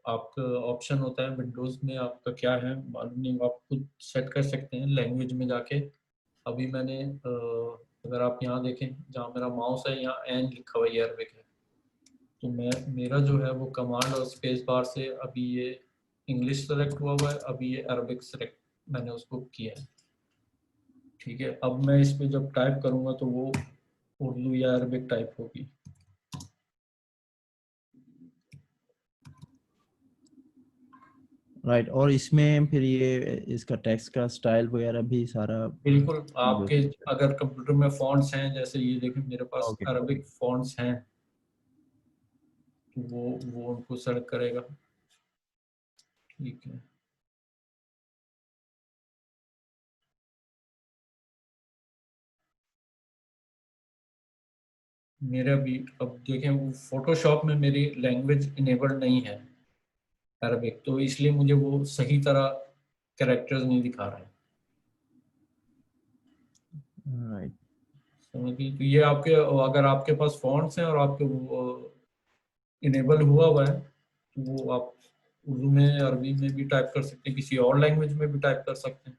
आपका ऑप्शन होता है विंडोज में, आपका क्या है मालूम नहीं, आप खुद सेट कर सकते हैं लैंग्वेज में जाके। अभी मैंने अगर आप यहाँ देखें, जहाँ मेरा माउस है, यहाँ एन लिखा हुआ है, ये अरबिक है। तो मैं, मेरा जो है वो कमांड और स्पेस बार से अभी ये इंग्लिश सेलेक्ट हुआ है, अभी ये अरबिक सेलेक्ट मैंने उसको किया है। ठीक है, अब मैं इस पे जब टाइप करूँगा तो वो उर्दू या अरबिक टाइप होगी। राइट, और इसमें फिर ये इसका टेक्स्ट का स्टाइल वगैरह भी सारा बिल्कुल, चेंज हो आपके सकता अगर कंप्यूटर में फॉन्ट्स हैं, जैसे ये देखें मेरे है? पास ओके। अरबिक फॉन्ट्स हैं, तो वो उनको सेलेक्ट करेगा। ठीक है, मेरा भी अब देखें, वो फोटोशॉप में मेरी लैंग्वेज इनेबल्ड नहीं है अरबिक, तो इसलिए मुझे वो सही तरह कैरेक्टर्स नहीं दिखा रहा है। राइट। समझिए, तो ये आपके, अगर आपके पास फॉन्ट्स हैं और आपके वो इनेबल हुआ हुआ है, तो वो आप उर्दू में, अरबी में भी टाइप कर सकते हैं, किसी और लैंग्वेज में भी टाइप कर सकते हैं।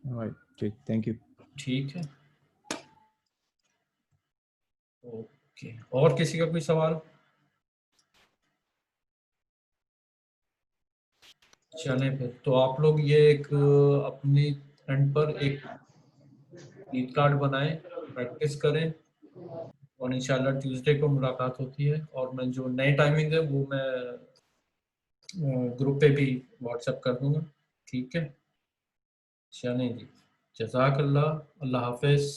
राइट, ठीक, थैंक यू। ठीक है, ओके। और किसी का कोई सवाल? चलें फिर, तो आप लोग ये एक अपनी एंड पर एक ईद कार्ड बनाएं, प्रैक्टिस करें, और इंशाल्लाह ट्यूसडे को मुलाकात होती है। और मैं जो नई टाइमिंग है वो मैं ग्रुप पे भी व्हाट्सएप कर दूंगा। ठीक है, चलें जी, जज़ाकल्लाह, अल्लाह हाफिज़।